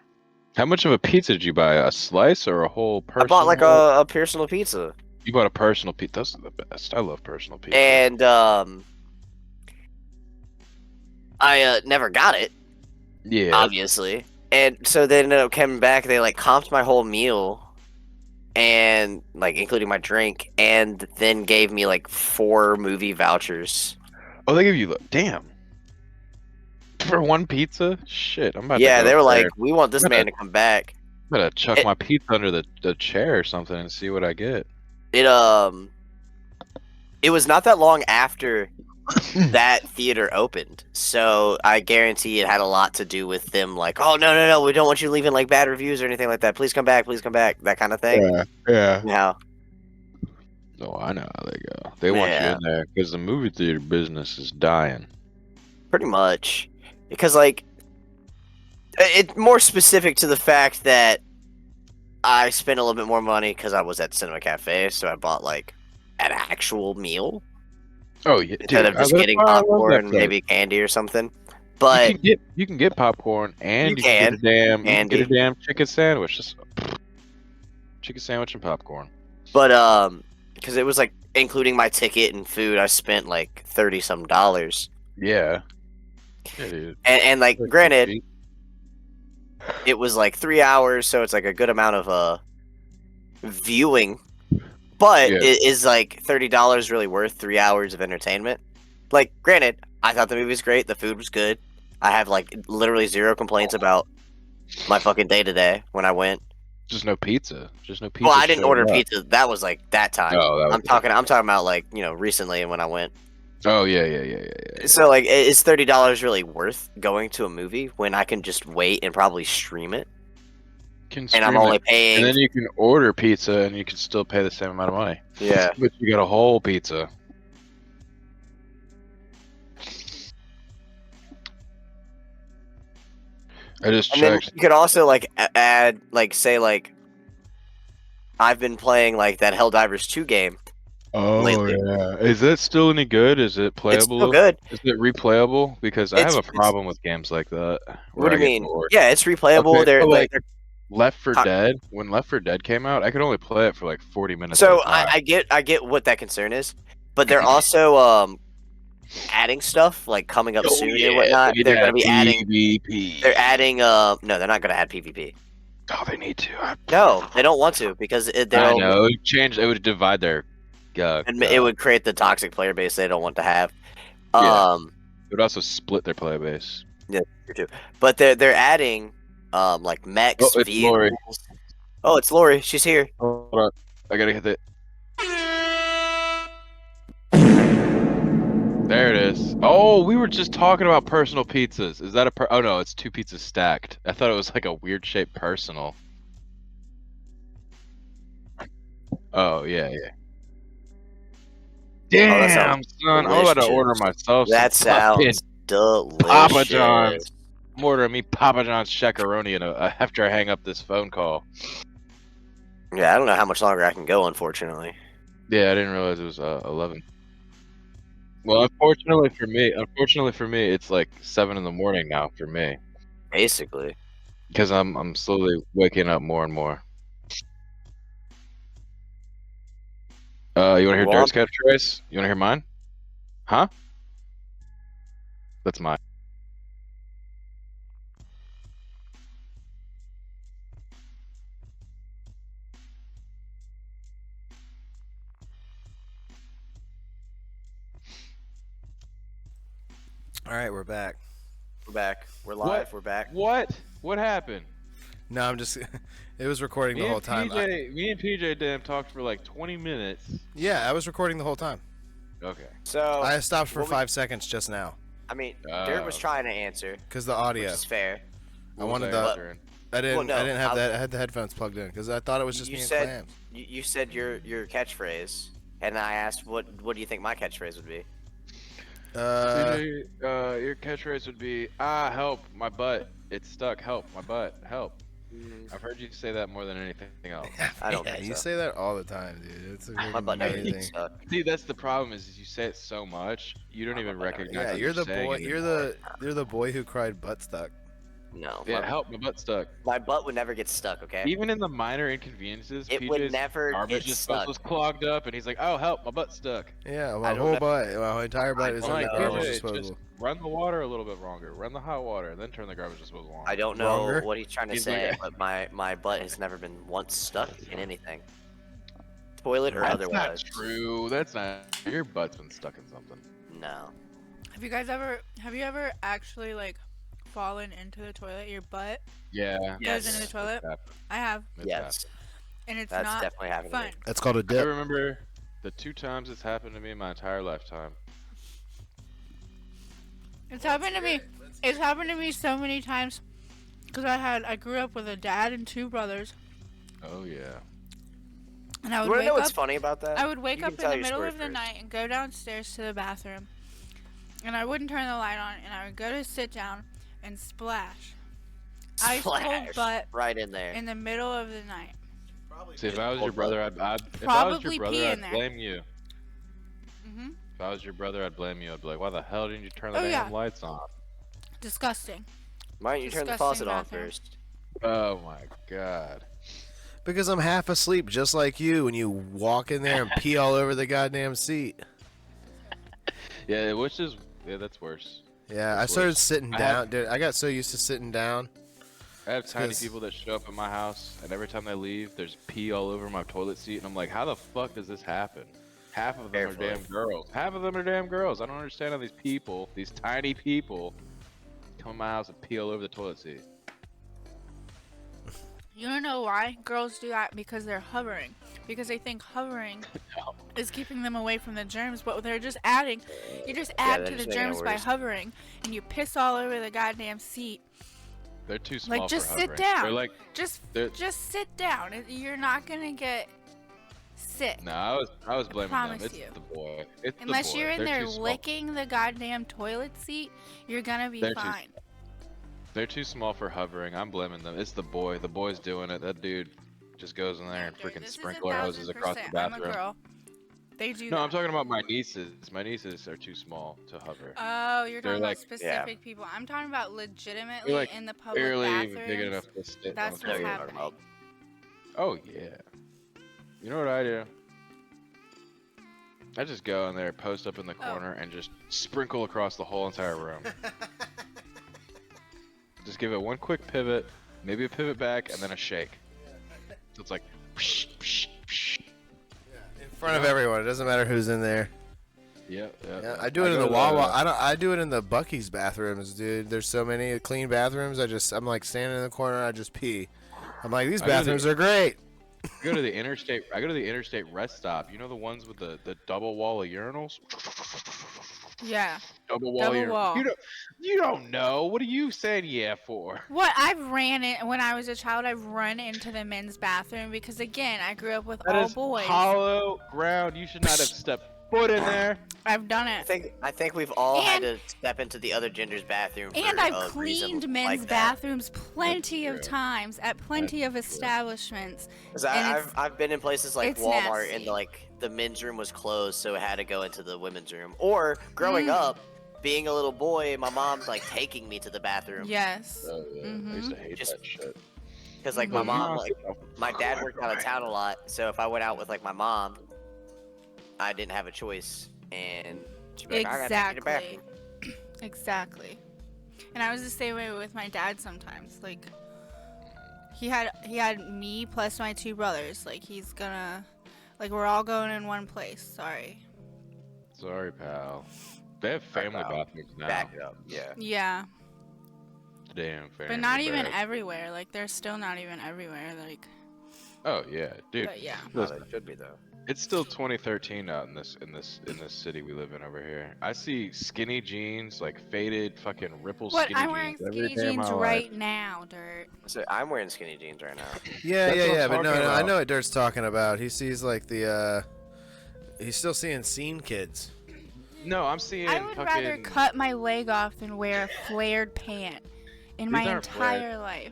How much of a pizza did you buy? A slice or a whole personal? I bought like a personal pizza. You bought a personal pizza. Those are the best. I love personal pizza. And I never got it. Yeah. Obviously. And so they ended up coming back. They like comped my whole meal, and like including my drink, and then gave me like 4 movie vouchers. Oh, they gave you damn. For one pizza? Shit, I'm about to Yeah, go they were there. like, we want this man to come back. I'm gonna chuck my pizza under the chair or something and see what I get. It was not that long after that theater opened, so I guarantee it had a lot to do with them like, oh no, we don't want you leaving like bad reviews or anything like that. Please come back, that kind of thing. Yeah. Yeah. Oh, I know how they go. They want you in there because the movie theater business is dying. Pretty much. Because, like, it's more specific to the fact that I spent a little bit more money because I was at Cinema Cafe, so I bought, like, an actual meal. Oh, yeah. Instead of just getting popcorn, maybe candy or something. But you can get popcorn and you can get a damn chicken sandwich. Just chicken sandwich and popcorn. But, because it was, like, including my ticket and food, I spent, like, $30-some. Yeah. Yeah, dude. And like, granted, it was like 3 hours, so it's like a good amount of viewing. But is like $30 really worth 3 hours of entertainment? Like, granted, I thought the movie was great, the food was good. I have like literally 0 complaints about my fucking day today when I went. Just no pizza. Well, I didn't order pizza. That was like that time. Oh, I'm talking about like, you know, recently when I went. Oh yeah. So like, is $30 really worth going to a movie when I can just wait and probably stream it? And I'm only paying. And then you can order pizza and you can still pay the same amount of money. Yeah. But you get a whole pizza. I just checked. Then you could also like add, like, say like, I've been playing like that Helldivers 2 game. Oh lately. Yeah, is that still any good? Is it playable? It's still good. Is it replayable? Because I have a problem with games like that. What do you mean? Yeah, it's replayable. Okay, they're like Left 4 Dead. When Left 4 Dead came out, I could only play it for like 40 minutes. So I get what that concern is, but they're also adding stuff like coming up soon and whatnot. They're gonna be PvP. They're adding no, they're not gonna add PvP. Oh, they need to. No, they don't want to because I know. It would divide their. And it would create the toxic player base they don't want to have. It would also split their player base. Yeah, too. But they're adding like mechs, it's vehicles. Lori. Oh, it's Lori. She's here. Hold on. I gotta hit it. There it is. Oh, we were just talking about personal pizzas. Is that oh no, it's 2 pizzas stacked. I thought it was like a weird shaped personal. Oh yeah. Damn, son. I'm about to order myself. That sounds delicious. Papa John's. I'm ordering me Papa John's Shakaroni after I hang up this phone call. Yeah, I don't know how much longer I can go, unfortunately. Yeah, I didn't realize it was 11. Well, unfortunately for me, it's like 7 in the morning now for me. Basically. Because I'm slowly waking up more and more. You want to hear Go Dirt's on. catchphrase? You want to hear mine? Huh? That's mine. All right, we're back. We're back. We're live. What? We're back. What happened? No, I'm just. It was recording the whole time. Me and PJ damn talked for like 20 minutes. Yeah, I was recording the whole time. Okay. So I stopped for what 5 seconds just now I mean, Dirt was trying to answer, because the which audio. is fair. I wanted the. answering? I didn't. Well, no, I didn't have I'll- that. I had the headphones plugged in because I thought it was just You me and said- Clams. You said your catchphrase, and I asked what do you think my catchphrase would be? PJ, your catchphrase would be, help, my butt. It's stuck. Help, my butt. Help. I've heard you say that more than anything else. I don't yeah, think you so. say that all the time, dude. It's My butt never amazing. gets stuck. See, that's the problem is you say it so much, you don't even recognize Yeah, what you're the saying boy. anymore. You're the boy who cried butt stuck. No. Yeah, help, my butt stuck. My butt would never get stuck. Okay. Even in the minor inconveniences, It would PJ's never garbage get disposal stuck. was clogged up, and he's like, "Oh, help, my butt's stuck." Yeah, I my don't whole know. butt, my entire butt is don't on the know. garbage PJ, disposal. just run the water a little bit longer. Run the hot water, and then turn the garbage disposal on. I don't know Longer? what he's trying to He's say, like- but my butt has never been once stuck in anything, toilet or That's otherwise. not true. That's not. Your butt's been stuck in something. No. Have you ever actually like fallen into the toilet? Your butt Yeah. Yes. goes into the toilet. It's I have, Yes, and it's that's not definitely happened to fun. me. That's called a I dip. remember the 2 times it's happened to me in my entire lifetime. It's happened to me. It's happened to me so many times because I grew up with a dad and 2 brothers, Oh yeah. and I You would wanna wake know what's up. funny about that? I would wake You up can in tell the your middle story of the first. night and go downstairs to the bathroom, and I wouldn't turn the light on, and I would go to sit down and splash ice cold Splash, butt right in there. in the middle of the night. See, if I was your Cold brother, if I was your Probably brother, pee in I'd there. blame you. Mhm. If I was your brother, I'd blame you. I'd be like, why the hell didn't you turn the Oh, damn yeah. lights on? Disgusting. Why don't you turn the Disgusting faucet on bathroom. first? Oh my god. Because I'm half asleep, just like you, when you walk in there and pee all over the goddamn seat. Yeah, that's worse. Yeah, I That's started worse. sitting I down. have- Dude, I got so used to sitting down. I have tiny 'cause- people that show up at my house, and every time they leave, there's pee all over my toilet seat, and I'm like, how the fuck does this happen? Half of them Carefully. are damn girls. Half of them are damn girls. I don't understand how these people, these tiny people, come in my house and pee all over the toilet seat. You don't know why girls do that? Because they're hovering. Because they think hovering is keeping them away from the germs, but they're just adding. You just add they're to the just making it germs by worse. hovering, and you piss all over the goddamn seat. They're too small Like, just for sit hovering. down. They're like, They're- Just sit down. You're not gonna get sick. no, I was blaming them. promise It's you. the boy. It's Unless the boy. you're in They're there too small. licking the goddamn toilet seat, you're gonna be They're too fine. They're too small for hovering. I'm blaming them. It's the boy. The boy's doing it. That dude just goes in there and Dude, freaking this is sprinkler hoses across the 1000%. bathroom. I'm a girl. They do No, that. I'm talking about my nieces. My nieces are too small to hover. Oh, you're They're talking like- about specific people. I'm talking about legitimately They're like in the public Barely bathrooms. even big enough to sit That's on the what's you're toilet. talking happening. about. Oh yeah. You know what I do? I just go in there, post up in the Oh. corner, and just sprinkle across the whole entire room. Just give it one quick pivot, maybe a pivot back, and then a shake. So it's like, psh, psh, psh. In front of everyone. It doesn't matter who's in there. Yep, Yeah, I do it in the Wawa. I do it in the Buc-ee's bathrooms, dude. There's so many clean bathrooms. I'm like standing in the corner. I just pee. I'm like, these I do the- bathrooms are great. I go to the interstate rest stop. You know the ones with the double wall of urinals? Yeah. Double wall. Double wall. You don't know. What are you saying yeah for? What I've ran it when I was a child. I've run into the men's bathroom because again, I grew up with That all is boys. hollow ground. You should not have stepped foot in there. I've done I it. think we've all had And- to step into the other gender's bathroom. And for I've a reason cleaned men's like that. bathrooms plenty of true. times at plenty of That's true. establishments. 'Cause And I've been in places like it's Walmart nasty. and like the men's room was closed, so I had to go into the women's room. Or growing Mm. up, being a little boy, my mom's like taking me to the bathroom Yes. Oh, yeah. I used to hate Just- that shit. because like my Mhm. mom, like my dad worked out of town a lot, so if I went out with like my mom, I didn't have a choice, and she'd be like, I gotta take you to the Exactly. bathroom. Exactly. And I was the same way with my dad sometimes. Like, he had me plus my 2 brothers. Like, he's gonna, like, we're all going in one place. Sorry. Sorry, pal. They have family pal. bathrooms now. Back it up, yeah. Yeah. Damn family. But not even bad. everywhere. Like, they're still not even everywhere. Like, Oh yeah, dude. but yeah. No, Listen, they should be though. it's still 2013 out in this city we live in over here. I see skinny jeans, like faded fucking ripple What? skinny I'm wearing jeans every skinny day of my jeans life. right now, Dirt. So I'm wearing skinny jeans right now. Yeah, That's what I'm but no, talking I about. know what Dirt's talking about. He sees like the he's still seeing scene kids. No, I'm seeing. I would rather fucking- cut my leg off than wear a flared pant in my These aren't flared. entire life.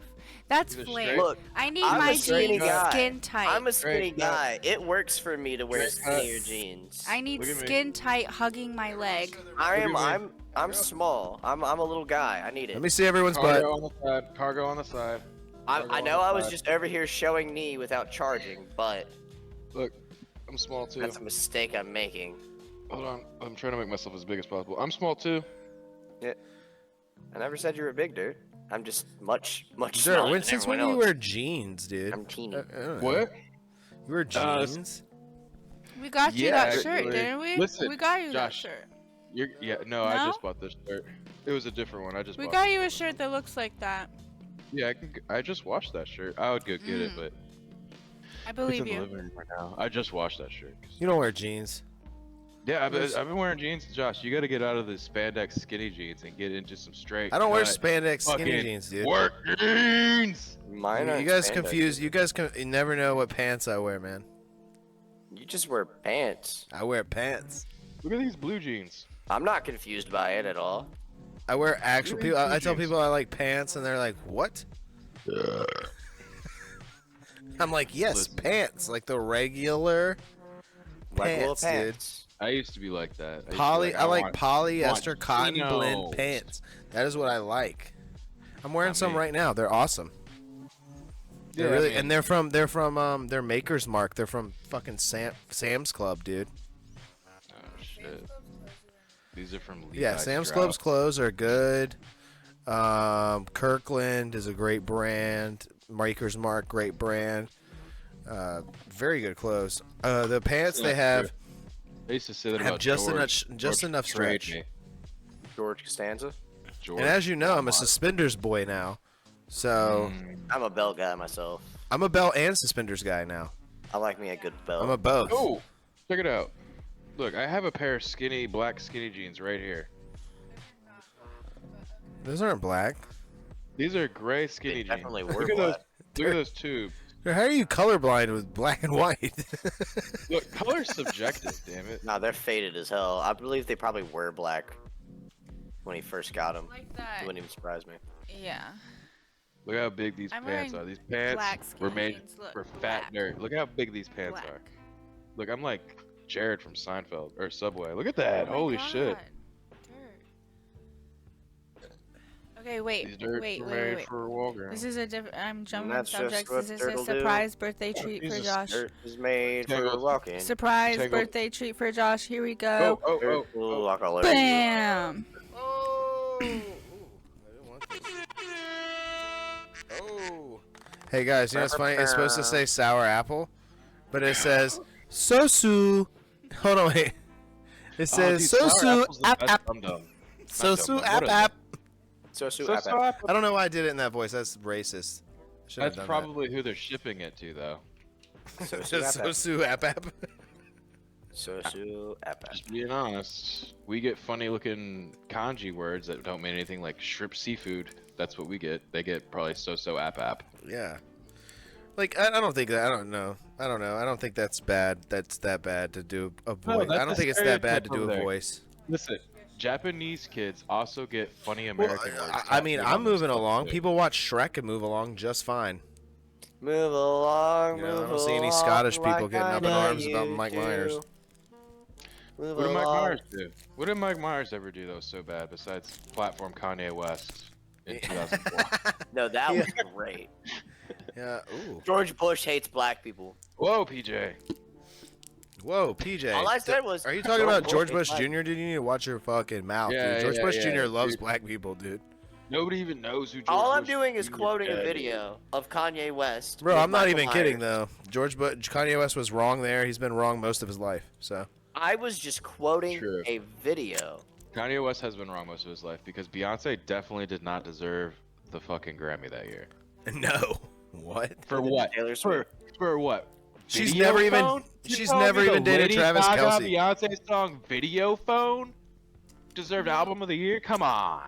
That's These are flared. straight. Look, I need I'm my a skinny jeans guy. skin tight. I'm a skinny Straight cut. guy. It works for me to wear Straight cut. skinnier jeans. I need Look at me. skin tight hugging my leg. I'm small. I'm a little guy. I need it. Let me see everyone's butt. Cargo on the side. Cargo on the side. I know I was just over here showing knee without charging, but Look, I'm small too. that's a mistake I'm making. Hold on, I'm trying to make myself as big as possible. I'm small too. I never said you were big, dude. I'm just much Dirt, smaller than since when everyone do you else. wear jeans, dude? I'm teeny. I don't know. What? You wear jeans? We got you Yeah, that shirt, actually. didn't we? Listen, we got you Josh, that shirt. No, I No? just bought this shirt. It was a different one. I just We bought got it. you a shirt that looks like that. Yeah, I just washed that shirt. I would go get it, Mm. but I it's believe in the you. living room right now. I just washed that shirt. You don't wear jeans. Yeah, I've been wearing jeans. Josh, you got to get out of the spandex skinny jeans and get into some straight. I don't wear cut spandex skinny fucking jeans, dude. Work jeans. Mine You aren't guys spandex. confuse. You guys you never know what pants I wear, man. You just wear pants. I wear pants. Look at these blue jeans. I'm not confused by it at all. I wear actual You're people. I tell jeans. people I like pants, and they're like, "What?" I'm like, "Yes, Listen. pants, like the regular Like little pants, dude. pants. I used to be like that. used to be Poly. I like want polyester cotton chinos. blend pants. That is what I like. I'm wearing some me. right now. They're awesome. They're Yeah, really, man. and they're from they're Maker's Mark. They're from fucking Sam's Club, dude. Oh shit. These are from Levi Yeah, Sam's Strauss. Club's clothes are good. Kirkland is a great brand. Maker's Mark, great brand. Very good clothes. The pants they have They used to say that have about just George. enough George enough betrayed stretch. me. George Costanza. George. And as you know, I'm a Walmart. suspenders boy now. So I'm a belt guy myself. I'm a belt and suspenders guy now. I like me a good belt. I'm a both. Oh, check it out. Look, I have a pair of black skinny jeans right here. Those aren't black. These are gray skinny They jeans. definitely were Look at those. black. Look at those tubes. How are you colorblind with black and white? Look, color's subjective. Damn it. No, they're faded as hell. I believe they probably were black when he first got them. Like It that. wouldn't even surprise me. Yeah. Look how big these I'm pants wearing are. These pants black were skinny made jeans. Look, for fat black. nerd. Look how big these pants Black. are. Look, I'm like Jared from Seinfeld or Subway. Look at that. Oh my Holy shit. God. Dirt. Okay, wait, These dirts wait, were wait, made wait. for walking. This is a different. I'm jumping that's just subjects. what This is a turtle do. surprise birthday treat for Jesus. Josh. Dirt is made for Tangled. walking. Surprise Tangled. birthday treat for Josh. Here we Oh, go. oh, Dirt oh, will oh. walk all over you. Bam! Oh. I didn't want this. Oh. Hey guys, you know what's funny? It's supposed to say sour apple, but it says sosu. Hold on, wait. It says dude, sour sosu apple's the app best app. dum-dum. Sosu Not app dum-dum. app. So, So apple. I don't know why I did it in that voice. That's racist. Shouldn't That's have done probably who they're shipping it to, though. that. Sosu app app. Sosu app. Just being honest, we get funny-looking kanji words that don't mean anything, like shrimp seafood. That's what we get. They get probably so app app. Yeah. Like I don't think that. I don't know. I don't think that's bad. That's that bad to do a voice. that's I don't a think it's that bad to stereotype do over a there. voice. Listen, Japanese kids also get funny Well, American words. I mean, tattooed I'm on them moving stuff, along. too. People watch Shrek and move along just fine. Move along, You know, I move don't see any along Scottish people like getting I up in know arms about you Mike do. Myers. Move What did Mike along. Myers do? What did Mike Myers ever do that was so bad besides platform Kanye West in 2004? No, that was great. Yeah. Ooh. George Bush hates black people. Whoa, PJ. Whoa, PJ. All I said was, Are you talking about George Bush Bush Jr.? Dude, you need to watch your fucking mouth, Yeah, dude. George yeah, Bush yeah, Jr. loves dude. black people, dude. Nobody even knows who George All I'm Bush doing is Jr. quoting a is. video of Kanye West. Bro, with I'm not Michael even kidding Myers. though. Kanye West was wrong there. He's been wrong most of his life. So I was just quoting True. a video. Kanye West has been wrong most of his life because Beyonce definitely did not deserve the fucking Grammy that year. no. What? For what? Taylor Swift. For what? She's Video never even. phone? You She's telling never me even the dated Lady Travis Gaga Kelce. Beyonce song "Video Phone" deserved album of the year. Come on.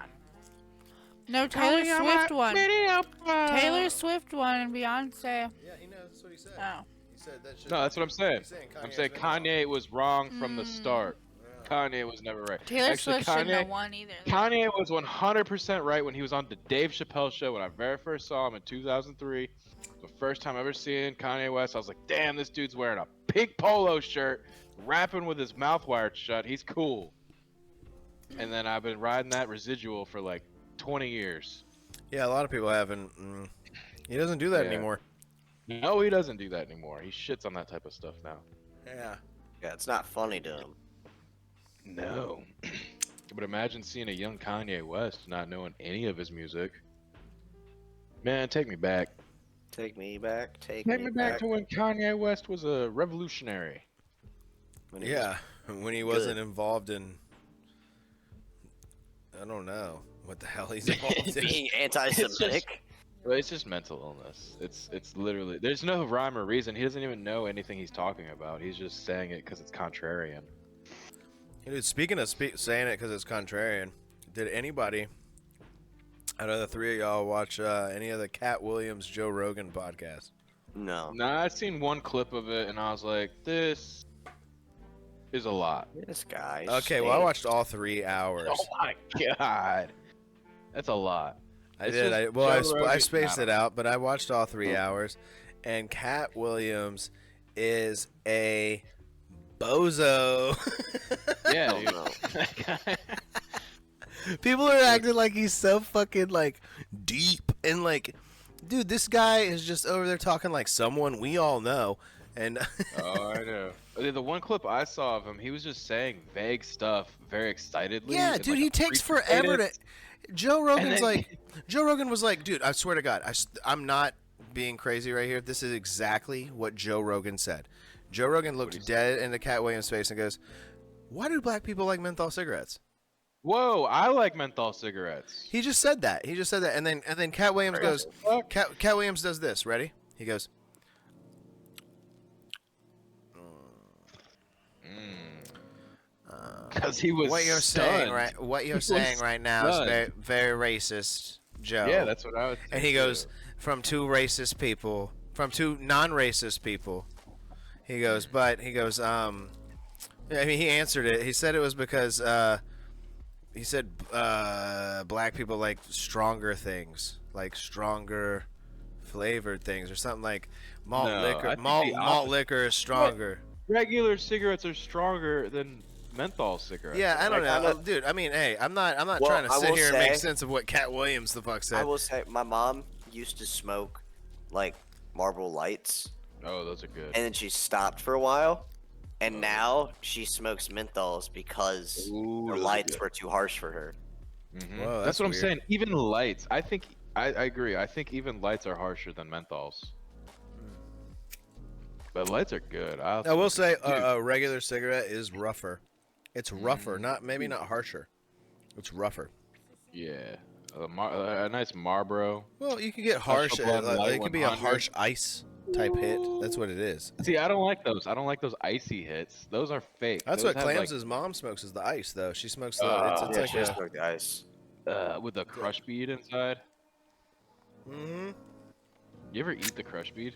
No, Taylor Swift won. Video phone. Taylor Swift won and Beyonce. Yeah, you know that's what he said. Oh. He said that shit. No, that's what I'm saying. He's saying I'm saying Kanye was wrong from the start. Kanye was never right. Taylor Actually, Swift shouldn't have won either. Kanye was 100% right when he was on the Dave Chappelle show when I very first saw him in 2003. The first time I ever seen Kanye West, I was like, damn, this dude's wearing a pink polo shirt, rapping with his mouth wired shut. He's cool. And then I've been riding that residual for like 20 years. Yeah, a lot of people haven't. He doesn't do that Yeah. anymore. No, he doesn't do that anymore. He shits on that type of stuff now. Yeah. Yeah, it's not funny to him. No. But imagine seeing a young Kanye West not knowing any of his music. Man, take me back. Take me back. Take Take me back to when Kanye West was a revolutionary. when he Yeah, when he wasn't involved in. I don't know what the hell he's involved was in. being anti-Semitic. Well, it's just mental illness. It's literally there's no rhyme or reason. He doesn't even know anything he's talking about. He's just saying it because it's contrarian. Dude, speaking of saying it because it's contrarian, did anybody out of the three of y'all watch any of the Katt Williams Joe Rogan podcast? No. Nah, I seen one clip of it and I was like, this is a lot. This guy. Okay, well I watched all 3 hours. Oh my god, that's a lot. I It's did. just I Joe Rogan. spaced it out, but I watched all 3 hours, and Katt Williams is a bozo. Yeah, Oh, dude. no. People are acting like he's so fucking like deep and like, dude, this guy is just over there talking like someone we all know, and Oh, I know. The one clip I saw of him, he was just saying vague stuff very excitedly. yeah, in, dude, like, he a takes freaky forever to. cadence. Joe Rogan's then- like, Joe Rogan was like, dude, I swear to God, I'm not being crazy right here. This is exactly what Joe Rogan said. Joe Rogan looked dead into Katt Williams' face and goes, "Why do black people like menthol cigarettes?" Whoa, I like menthol cigarettes. He just said that. And then Katt Williams goes, Fuck. Katt Williams does this. Ready? He goes, Because he was "What you're saying right now is stunned. very, very racist, Joe." Yeah, that's what I would. And he goes, "From two racist people, from two non-racist people." He goes, I mean, he answered it. He said it was because he said black people like stronger things, like stronger flavored things, or something like malt No, I liquor. think Malt the opposite. liquor is stronger. Regular cigarettes are stronger than menthol cigarettes. Yeah, I don't Like, know, I'm not- dude. I mean, hey, I'm not Well, trying to I sit will here and make say- sense of what Katt Williams the fuck I said. will say, my mom used to smoke like Marlboro Lights, Oh, those are good. and then she stopped for a while, and now she smokes menthols because Ooh, her those are lights good. were too harsh for her. Mhm. Whoa, that's that's what I'm weird. saying. Even lights, I think I agree. I think even lights are harsher than menthols. But lights are good. I will say Dude. a regular cigarette is rougher. It's rougher, not harsher. It's rougher. Yeah, a nice Marlboro. Well, you can get harsh. Blood Light It could be a 100. harsh ice type hit. That's what it is. See, I don't like those. I don't like those icy hits. Those are fake. That's Those what have, Clams' mom smokes is the ice, though. She smokes the. it's Yeah, like she a. smoked ice. with the crush bead inside. Mm-hmm. You ever eat the crush bead?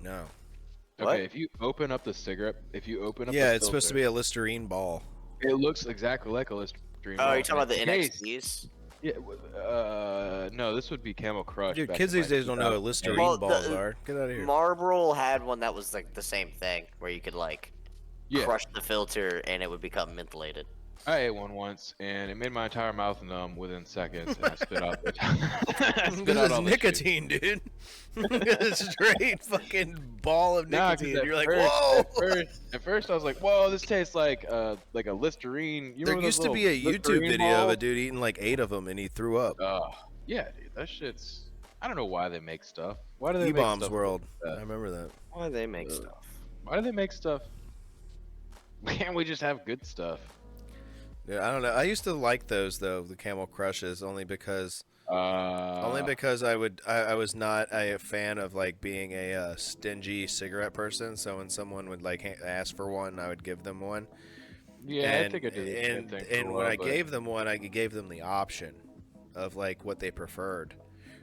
No. What? Okay, if you open up the cigarette, if you open up Yeah, the it's supposed to filter, be a Listerine ball. It looks exactly like a Listerine. Oh, ball, you're talking about the and it tastes- NXTs? Yeah. No, this would be Camel Crush. Dude, back kids in, these days don't know what 2008. Listerine Well, balls the- are. Get out of here. Marlboro had one that was like the same thing, where you could like Yeah. crush the filter and it would become mentholated. I ate one once, and it made my entire mouth numb within seconds, and I spit out. I spit out Because all it's the shit. nicotine, dude. It's straight fucking ball of Nah, 'cause nicotine. at You're like, first- whoa. At first, I was like, "Whoa, this tastes like a Listerine." You There remember those used to little be a YouTube Listerine video of a balls? dude eating like 8 of them, and he threw up. Yeah, dude, that shit's. I don't know why they make stuff. Why do they make E-Bombs stuff World. like I that? remember that. Why do they make stuff? Why do they make stuff? Why can't we just have good stuff? Yeah, I don't know. I used to like those though, the Camel Crushes, only because I was not a fan of like being a stingy cigarette person. So when someone would like ask for one, I would give them one. Yeah, and, I think I did the same thing. And when I gave them one, I gave them the option of like what they preferred.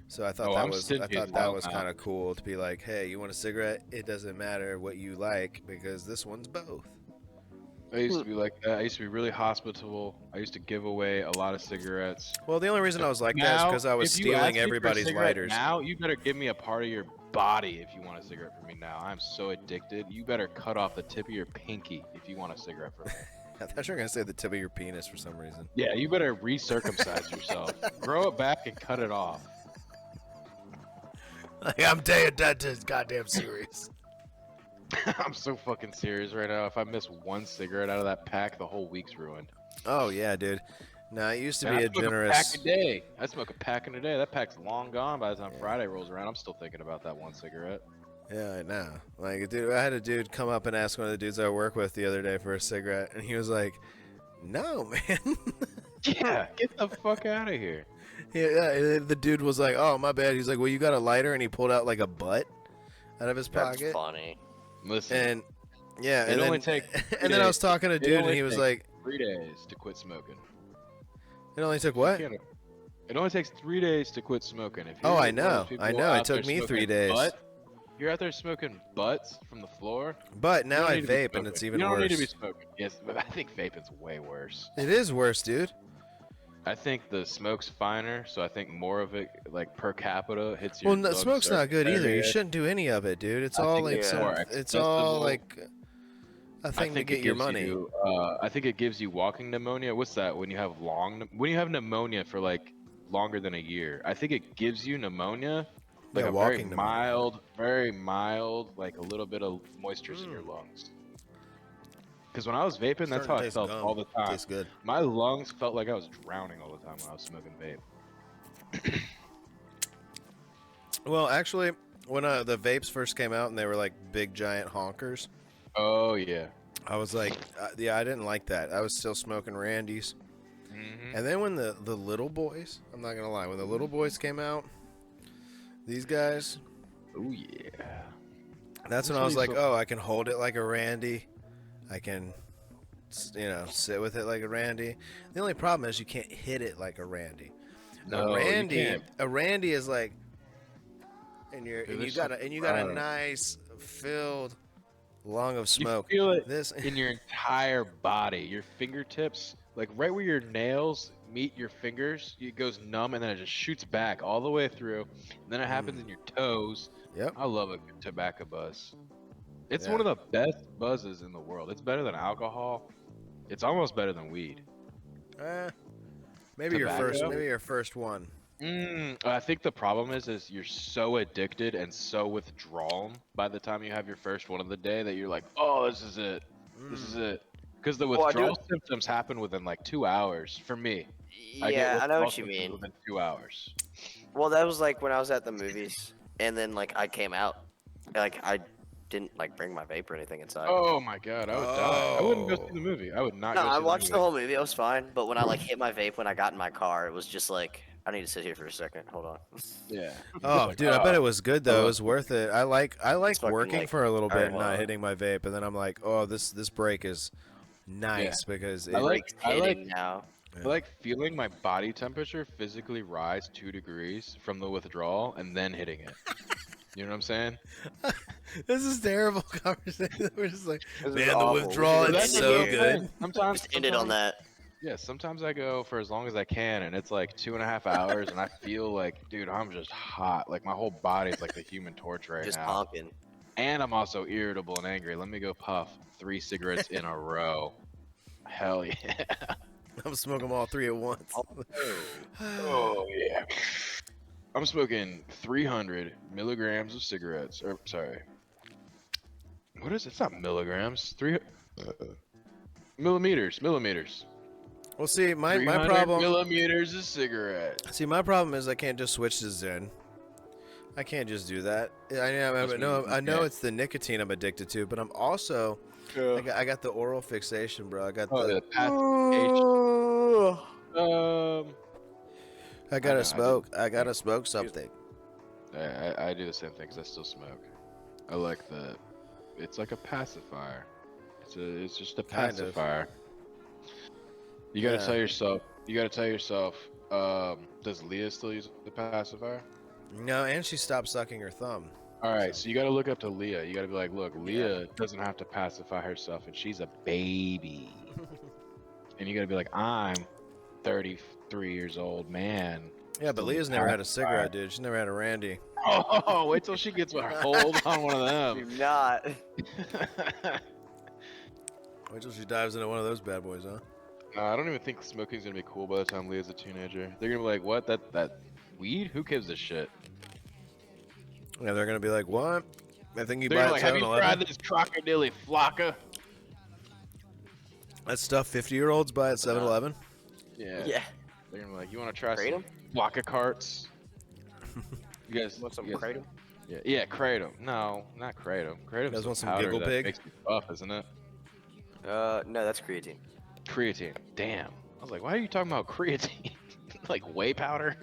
So I thought that was kind of cool to be like, hey, you want a cigarette? It doesn't matter what you like because this one's both. I used to be like that. I used to be really hospitable. I used to give away a lot of cigarettes. Well, the only reason I was like that is because I was if you ask stealing me for a everybody's cigarette lighters. Now, you better give me a part of your body if you want a cigarette from me now. I'm so addicted. You better cut off the tip of your pinky if you want a cigarette from me. I thought you were gonna say the tip of your penis for some reason. Yeah, you better recircumcise yourself. Grow it back and cut it off. I'm dead to this goddamn serious. I'm so fucking serious right now. If I miss one cigarette out of that pack, the whole week's ruined. Oh yeah, dude. No, it used to And be I a smoke generous. pack a day. I smoke a pack in a day. That pack's long gone by the time Friday rolls around. I'm still thinking about that one cigarette. Yeah, I know. Like, dude, I had a dude come up and ask one of the dudes I work with the other day for a cigarette, and he was like, "No, man." Yeah, get the fuck out of here. Yeah, and the dude was like, "Oh, my bad." He's like, "Well, you got a lighter?" And he pulled out like a butt out of his That's pocket. funny. Listen, And yeah, It and only then takes and then I was talking to a dude, and he was like, 3 days to quit smoking. "It only took what?" It only takes 3 days to quit smoking. If Oh, you're I one of know. those people I know. It out there took me 3 smoking days. you're out there smoking butts from the floor. But you now don't I need to be vape, and smoking. it's even you don't worse. need to be smoking. Yes, but I think vaping's way worse. It is worse, dude. I think the smoke's finer, so I think more of it, like per capita, hits your. Well, no, lung smoke's not good surface either. You area. shouldn't do any of it, dude. It's I all think like it's some, more it's all accessible. like a thing to get your money. I think it gives you walking pneumonia. What's that? When you have pneumonia for like longer than a year, I think it gives you pneumonia, like Yeah, a walking very mild, like a little bit of moisture's in your lungs. Because when I was vaping, that's how I felt all the time. Tastes good. My lungs felt like I was drowning all the time when I was smoking vape. Well, actually, when the vapes first came out and they were like big giant honkers, Oh yeah. I was like, yeah, I didn't like that. I was still smoking Randy's. Mm-hmm. And then when the little boys, I'm not gonna lie, when the little boys came out, these guys, Oh yeah. that's when I was like, oh, I can hold it like a Randy. I can, sit with it like a Randy. The only problem is you can't hit it like a Randy. No, you can't. A Randy is like, and you there's got a some- nice filled lung of smoke. You feel it This in your entire body, your fingertips, like right where your nails meet your fingers. It goes numb and then it just shoots back all the way through. And then it happens in your toes. Yep. I love a good tobacco buzz. It's Yeah. one of the best buzzes in the world. It's better than alcohol. It's almost better than weed. Maybe Tobacco? your first one. I think the problem is you're so addicted and so withdrawn by the time you have your first one of the day that you're like, oh, this is it. This is it. Because the Well, I withdrawal symptoms happen within like 2 hours for me. I get Yeah, I know withdrawal what you symptoms mean. Within 2 hours. Well, that was like when I was at the movies, and then like I came out, like I didn't like bring my vape or anything inside. Oh my god, I would die. I wouldn't go see the movie. I would not No, go see I the watched movie. the whole movie. I was fine, but when I like hit my vape when I got in my car, it was just like I need to sit here for a second. Hold on. Yeah. Oh, Like, dude, I bet it was good though. oh. It was worth it. I like fucking, working like, for a little bit and not well. hitting my vape, and then I'm like, oh, this break is nice because it, I like- Breaks hitting now. I like feeling my body temperature physically rise 2 degrees from the withdrawal and then hitting it. You know what I'm saying? this is terrible conversation. We're just like, This is man, the awful. withdrawal We should is end so it here. good. Sometimes Just ended on that. Yeah, sometimes I go for as long as I can, and it's like 2.5 hours, and I feel like, dude, I'm just hot. Like my whole body's like the Human Torch right Just now. honking. And I'm also irritable and angry. Let me go puff 3 cigarettes in a row. Hell yeah. I'm smoking them all three at once. Oh yeah. I'm smoking 300 milligrams of cigarettes. Or sorry, what is it? It's not milligrams. Millimeters. Well, see, my 300 problem. millimeters of cigarettes. See, my problem is I can't just switch to Zen. I can't just do that. I know it's the nicotine I'm addicted to, but I'm also I got the oral fixation, bro. I got the I gotta smoke. I gotta smoke something. I do the same thing because I still smoke. I like the. It's like a pacifier. It's just a pacifier. You gotta tell yourself. Does Leah still use the pacifier? No, and she stopped sucking her thumb. All right, so you gotta look up to Leah. You gotta be like, look, Leah doesn't have to pacify herself, and she's a baby. And you gotta be like, I'm 33 years old, man. Yeah, but Leah's never had a cigarette, dude. She's never had a Randy. Oh, wait till she gets a hold on one of them. Do not. Wait till she dives into one of those bad boys, huh? No, I don't even think smoking's gonna be cool by the time Leah's a teenager. They're gonna be like, what? That weed? Who gives a shit? Yeah, they're gonna be like, what? I think you They're buy like, at have you 7-Eleven. tried this crocodile flocka? That stuff 50-year-olds buy at 7-Eleven. Yeah. Yeah. They're gonna be like, you want to try Kratom? some flocka carts? You guys Want some you guys- kratom? Yeah, kratom. No, not kratom. Kratom's guys want some powder Giggle that Pig? makes you buff, isn't it? No, that's creatine. Creatine. Damn. I was like, why are you talking about creatine? Like whey powder?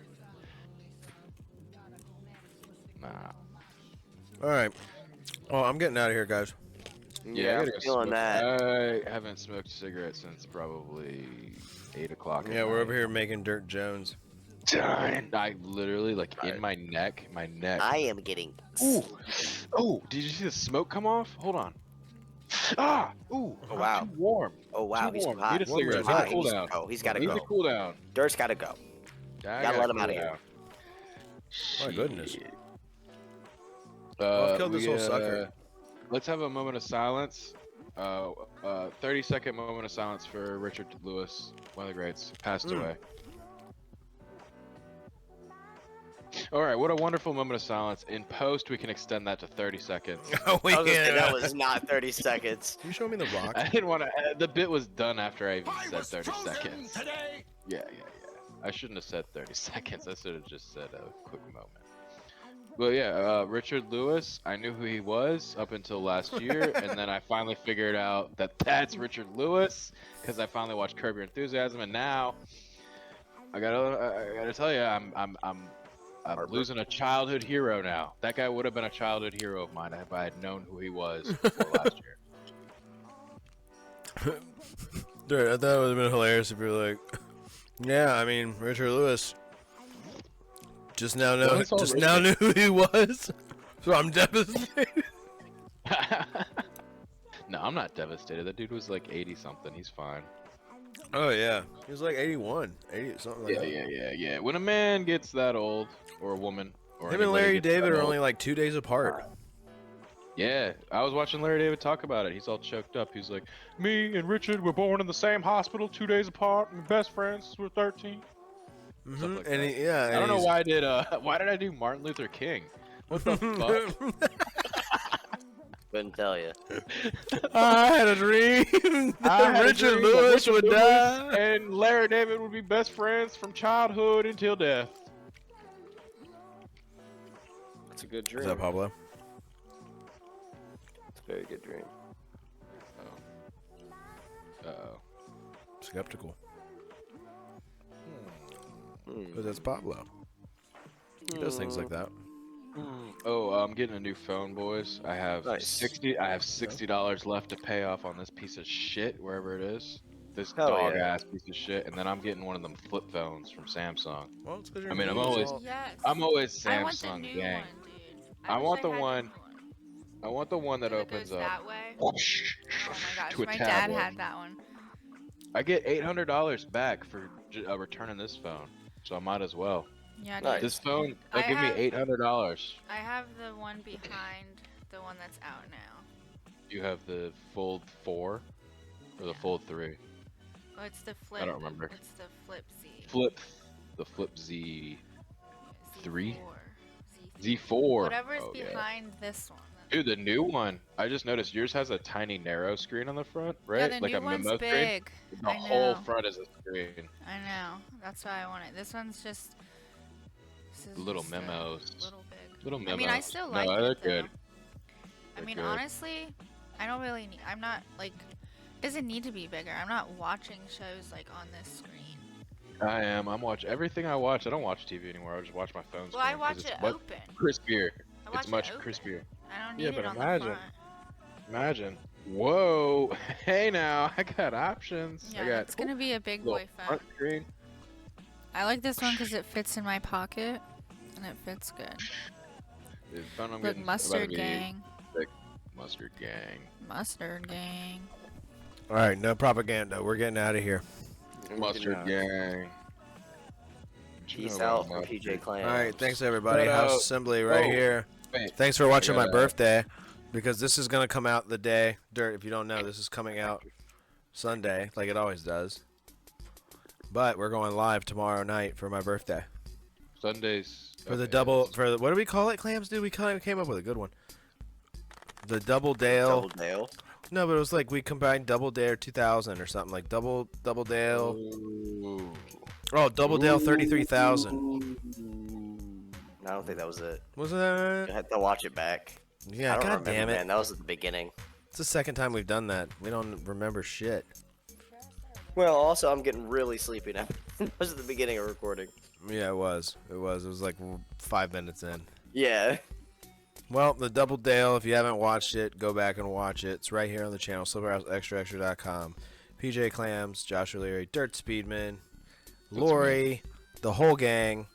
Nah. All right. Oh, I'm getting out of here, guys. Yeah, I I'm gotta go feeling smoke. that. I haven't smoked a cigarette since probably 8 o'clock. Yeah, we're over here making Dirt Jones. Done. I literally, like, in my neck. I am getting. Ooh. Oh, did you see the smoke come off? Hold on. Ah! Ooh. Oh, wow. Too warm. Oh wow, Too he's warm. too hot. Need a He's cigarette. too hot. Need to cool He needs down. to go. He's gotta Need go. to cool down. Dirt's gotta go. I Gotta let him cool out of here. down. My goodness. Shit. I've killed this whole sucker. Let's have a moment of silence. 30-second moment of silence for Richard Lewis, one of the greats, passed away. All right, what a wonderful moment of silence. In post, we can extend that to 30 seconds. Oh, we I was gonna say, can't. that was not 30 seconds. Can you show me the rock? I didn't want to. The bit was done after I even I said was 30 chosen seconds. today. Yeah. I shouldn't have said 30 seconds. I should have just said a quick moment. But yeah, Richard Lewis, I knew who he was up until last year, and then I finally figured out that that's Richard Lewis because I finally watched Curb Your Enthusiasm, and now I gotta tell you, I'm losing a childhood hero now. That guy would have been a childhood hero of mine if I had known who he was before last year. Dude, I thought it would have been hilarious if you were like, yeah, I mean, Richard Lewis. Just now knew who he was. So I'm devastated. No, I'm not devastated. That dude was like 80 something. He's fine. Oh yeah, he was like 81, 80 something like that. Yeah. When a man gets that old, or a woman, or Him and anybody Larry gets David that are old- only like 2 days apart. Yeah, I was watching Larry David talk about it. He's all choked up. He's like, me and Richard were born in the same hospital 2 days apart. We're best friends since we're 13. Stuff like And that. I don't know why I did. Why did I do Martin Luther King? What the fuck? Couldn't tell you. I had a dream that Richard Lewis would die. and Larry David would be best friends from childhood until death. It's a good Is dream. that Pablo? It's a very good dream. Uh-oh. Skeptical. Hmm. Because that's Pablo. He does things like that. Oh, I'm getting a new phone, boys. I have Nice. $60 left to pay off on this piece of shit, wherever it is. This Hell dog yeah. ass piece of shit, and then I'm getting one of them flip phones from Samsung. Well, it's 'cause I mean, you're Yes. I'm always I want the Samsung new gang. one, dude. I wish want the had one- new I want the one that That opens goes up that way. to Oh my gosh, a my dad tablet. had that one. I get $800 back for returning this phone, so I might as well. Yeah, dude. Nice. This phone, I they'll give me have- $800. I have the one behind the one that's out now. You have the Fold 4 or the Yeah. Fold 3? Oh, it's the flip. I don't remember. It's the flip Z. The Flip Z3? Z4. Z4. Whatever's Oh, yeah. behind this one. Dude, the new one. I just noticed yours has a tiny narrow screen on the front, right? Yeah, the like new a one's memo big. screen. The I whole know. front is a screen. I know. That's why I want it. This one's just. This is Little just memos. little big. Little memos. I mean, I still No, like they're it though. good. I mean, good. honestly, I don't really need. I'm not like. It doesn't need to be bigger. I'm not watching shows like on this screen. I am. I'm watching everything I watch. I don't watch TV anymore. I just watch my phone. Well, I screen 'cause watch it's it much open. crispier. I watch It's much it open. crispier. I don't Yeah, need but it on imagine. the front. Imagine. Whoa. Hey now, I got options. Yeah, I got it's gonna be a big little boy phone. front screen. I like this one because it fits in my pocket, and it fits good. Dude, phone I'm Look, getting about to mustard be gang. thick. Mustard gang. Mustard gang. All right, no propaganda. We're getting out of here. Mustard gang. Peace You know out about from mustard. PJ Clams. All right, thanks everybody. Shout House out. Assembly right Oh, here. wait. Thanks for watching my Yeah. birthday, because this is gonna come out the day. Dirt, if you don't know, this is coming out Sunday, like it always does. But we're going live tomorrow night for my birthday. Sundays. For the okay, double, this is- for the, what do we call it, Clams? Dude, we kind of came up with a good one. The Double Dale. Double Dale. No, but it was like we combined Double Dare 2000 or something, like Double Dale. Ooh. Oh, Double Dale 33,000. I don't think that was it. Wasn't I that? had to watch it back. Yeah, I don't god remember, damn it. man. That was at the beginning. It's the second time we've done that. We don't remember shit. Well, also, I'm getting really sleepy now. That was at the beginning of recording. Yeah, it was. It was like 5 minutes in. Yeah. Well, the Double Dale, if you haven't watched it, go back and watch it. It's right here on the channel, silverhouseextraextra.com. PJ Clams, Josh O'Leary, Dirt Speedman, Lori, the whole gang.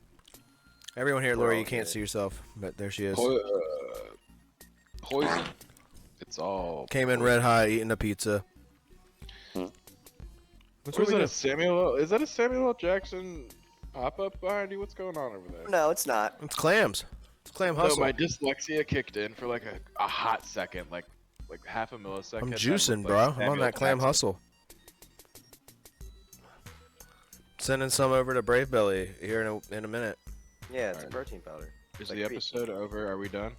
Everyone here, We're Lori, all you can't good. see yourself, but there she is. Poison. It's all. Came in red hot, eating a pizza. What's Or is we that do? a Samuel? Is that a Samuel L. Jackson pop up behind you? What's going on over there? No, it's not. It's Clams. It's Clam So Hustle. my dyslexia kicked in for like a hot second, like half a millisecond. I'm That juicing, looked bro. like I'm on Samuel that Clam Jackson. Hustle. Sending some over to Brave Belly here in a minute. Yeah, it's a Alright. protein powder. Is Like the pre- episode over? Are we done?